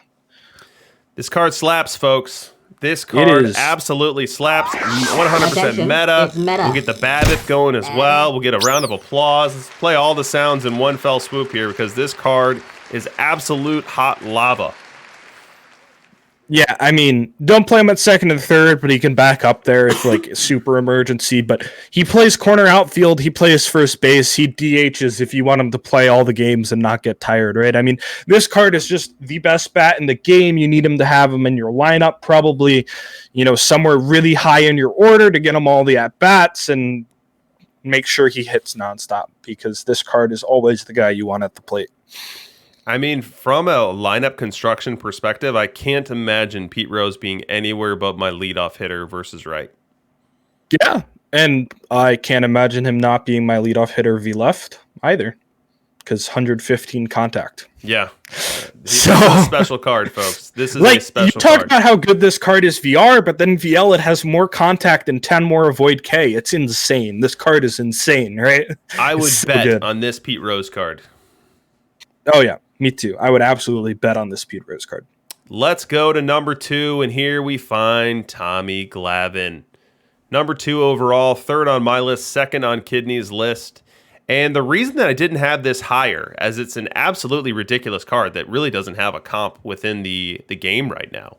This card slaps, folks. This card absolutely slaps. 100% meta. We'll get the Babbitt going as well. We'll get a round of applause. Let's play all the sounds in one fell swoop here because this card is absolute hot lava.
Yeah, I mean, don't play him at second and third, but he can back up there if like super emergency. But he plays corner outfield. He plays first base. He DHs if you want him to play all the games and not get tired, right? I mean, this card is just the best bat in the game. You need him to have him in your lineup, probably, somewhere really high in your order to get him all the at bats and make sure he hits nonstop because this card is always the guy you want at the plate.
I mean, from a lineup construction perspective, I can't imagine Pete Rose being anywhere but my leadoff hitter versus right.
Yeah, And I can't imagine him not being my leadoff hitter v left either, because 115 contact.
Yeah.
So
This is a special card, folks. This is
like,
a special
you talk
card.
about how good this card is VR, but then VL, it has more contact and 10 more avoid K. It's insane. This card is insane, right?
I would
so
bet
good.
on this Pete Rose card.
Oh, yeah. Me too. I would absolutely bet on this Pete Rose card.
Let's go to number 2, and here we find Tommy Glavine. Number 2 overall, third on my list, second on Kidneys' list. And the reason that I didn't have this higher, as it's an absolutely ridiculous card that really doesn't have a comp within the game right now.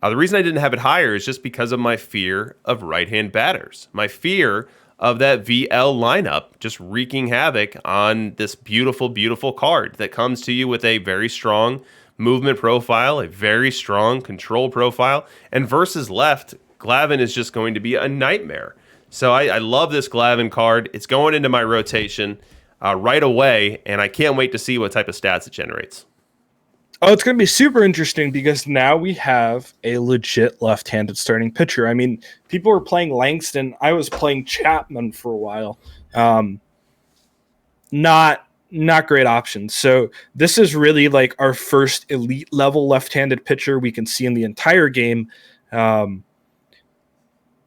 The reason I didn't have it higher is just because of my fear of right-hand batters. My fear of that VL lineup just wreaking havoc on this beautiful, beautiful card that comes to you with a very strong movement profile, a very strong control profile, and versus left, Glavine is just going to be a nightmare. So I love this Glavine card. It's going into my rotation right away, and I can't wait to see what type of stats it generates.
Oh, it's going to be super interesting because now we have a legit left-handed starting pitcher. I mean, people were playing Langston. I was playing Chapman for a while. Not great options. So this is really like our first elite level left-handed pitcher we can see in the entire game.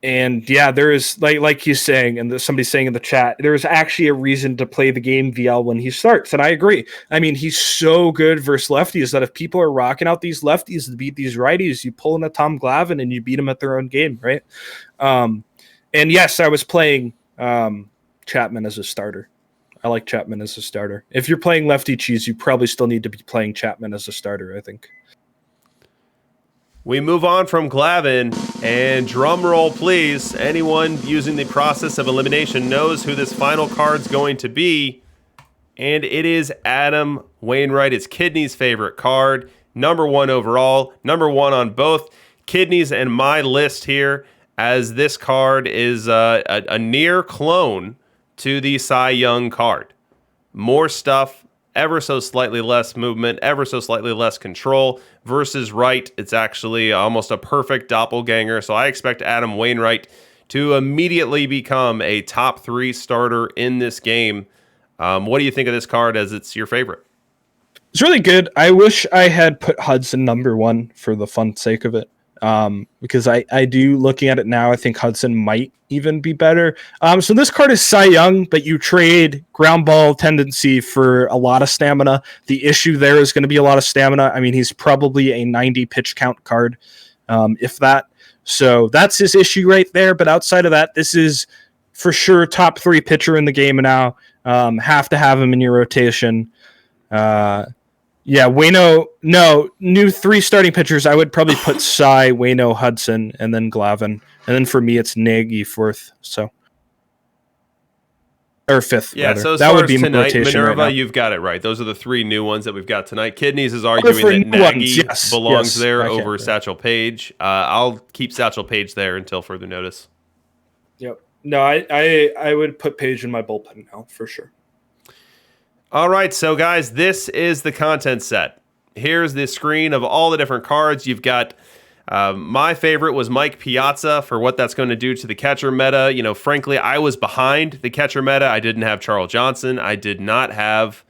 And yeah, there is like he's saying, and somebody's saying in the chat, there's actually a reason to play the game VL when he starts. And I agree. I mean, he's so good versus lefties that if people are rocking out these lefties to beat these righties, you pull in a Tom Glavine and you beat them at their own game, right? And yes, I was playing Chapman as a starter. I like Chapman as a starter. If you're playing lefty cheese, you probably still need to be playing Chapman as a starter, I think.
We move on from Glavine, and drum roll, please. Anyone using the process of elimination knows who this final card's going to be, and it is Adam Wainwright. It's Kidneys' favorite card, number 1 overall, number 1 on both Kidneys and my list here, as this card is a near clone to the Cy Young card. More stuff, ever so slightly less movement, ever so slightly less control. Versus right, it's actually almost a perfect doppelganger. So I expect Adam Wainwright to immediately become a top 3 starter in this game. What do you think of this card as it's your favorite?
It's really good. I wish I had put Hudson number 1 for the fun sake of it. Because I do, looking at it now, I think Hudson might even be better. So this card is Cy Young, but you trade ground ball tendency for a lot of stamina. The issue there is going to be a lot of stamina. I mean, he's probably a 90 pitch count card, if that. So that's his issue right there. But outside of that, this is for sure top 3 pitcher in the game now. Have to have him in your rotation. Yeah, Waino, no, new 3 starting pitchers. I would probably put Cy, Waino, Hudson, and then Glavine. And then for me, it's Nagy 4th. So, or 5th.
Yeah,
rather.
so as
that
far
would
as
be
tonight,
rotation
Minerva,
right now.
you've got it right. Those are the 3 new ones that we've got tonight. Kidneys is arguing
for
that
new
Nagy
ones, yes,
belongs
yes,
there
I
over
can't,
Satchel Paige. I'll keep Satchel Paige there until further notice.
Yep. No, I would put Page in my bullpen now for sure.
All right, so guys, this is the content set. Here's the screen of all the different cards. You've got my favorite was Mike Piazza for what that's going to do to the catcher meta. You know, frankly, I was behind the catcher meta. I didn't have Charles Johnson. I did not have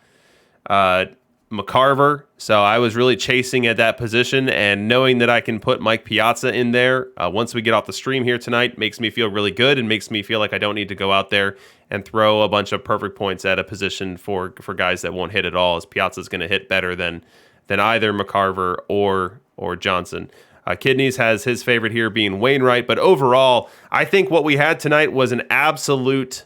McCarver. So I was really chasing at that position, and knowing that I can put Mike Piazza in there once we get off the stream here tonight makes me feel really good and makes me feel like I don't need to go out there and throw a bunch of perfect points at a position for guys that won't hit at all, as Piazza's going to hit better than either McCarver or Johnson. Kidneys has his favorite here being Wainwright, but overall, I think what we had tonight was an absolute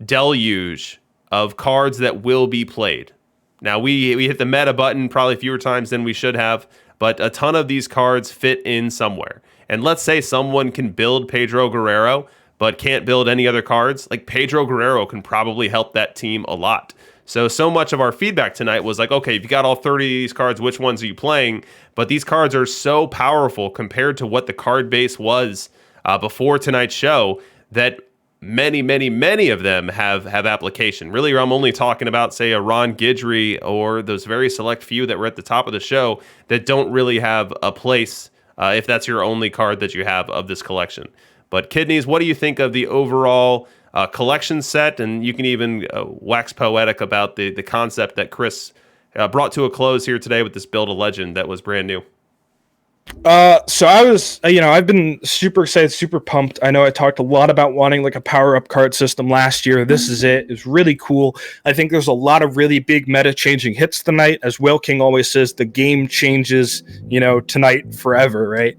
deluge of cards that will be played. Now, we hit the meta button probably fewer times than we should have, but a ton of these cards fit in somewhere. And let's say someone can build Pedro Guerrero, but can't build any other cards. Like, Pedro Guerrero can probably help that team a lot. So much of our feedback tonight was like, okay, if you got all 30 of these cards, which ones are you playing? But these cards are so powerful compared to what the card base was before tonight's show that many of them have application. Really, I'm only talking about, say, a Ron Guidry or those very select few that were at the top of the show that don't really have a place if that's your only card that you have of this collection. But Kidneys, what do you think of the overall collection set? And you can even wax poetic about the concept that Chris brought to a close here today with this Build a Legend that was brand new.
So I was, I've been super excited, super pumped. I know I talked a lot about wanting like a power-up card system last year. This is it. It's really cool. I think there's a lot of really big meta-changing hits tonight. As Will King always says, the game changes, tonight forever, right?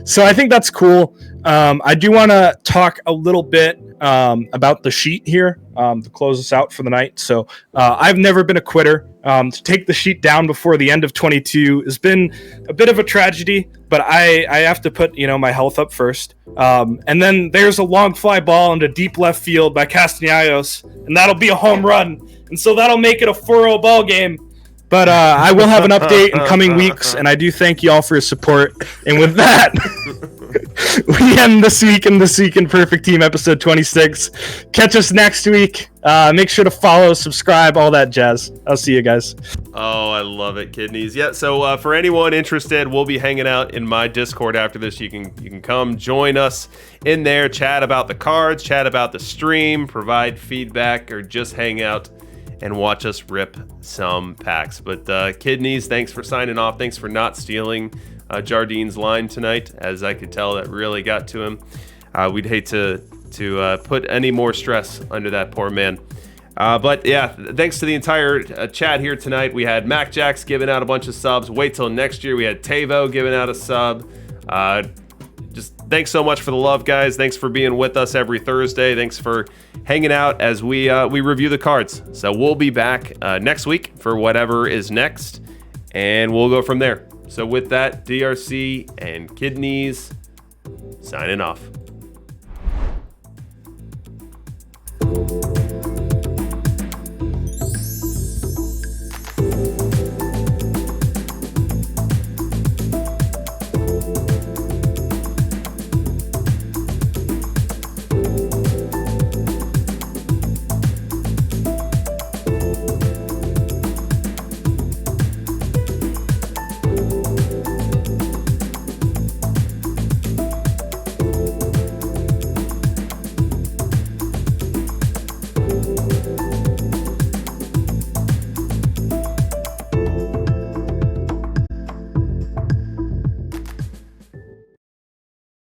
So I think that's cool. I do want to talk a little bit about the sheet here to close us out for the night. So I've never been a quitter. To take the sheet down before the end of 22 has been a bit of a tragedy, but I have to put my health up first. And then there's a long fly ball into deep left field by Castellanos, and that'll be a home run. And so that'll make it a 4-0 ball game. But I will have an update in coming weeks, and I do thank you all for your support. And with that, we end This Week in Perfect Team, episode 26. Catch us next week. Make sure to follow, subscribe, all that jazz. I'll see you guys.
Oh, I love it, Kidneys. Yeah, so for anyone interested, we'll be hanging out in my Discord after this. You can come join us in there, chat about the cards, chat about the stream, provide feedback, or just hang out and watch us rip some packs. But Kidneys, thanks for signing off. Thanks for not stealing Jardine's line tonight, as I could tell that really got to him. We'd hate to put any more stress under that poor man. But yeah, thanks to the entire chat here tonight. We had Mac Jax giving out a bunch of subs. Wait till next year. We had Tavo giving out a sub. Just thanks so much for the love, guys. Thanks for being with us every Thursday. Thanks for hanging out as we review the cards. So we'll be back next week for whatever is next, and we'll go from there. So with that, DRC and Kidneys signing off.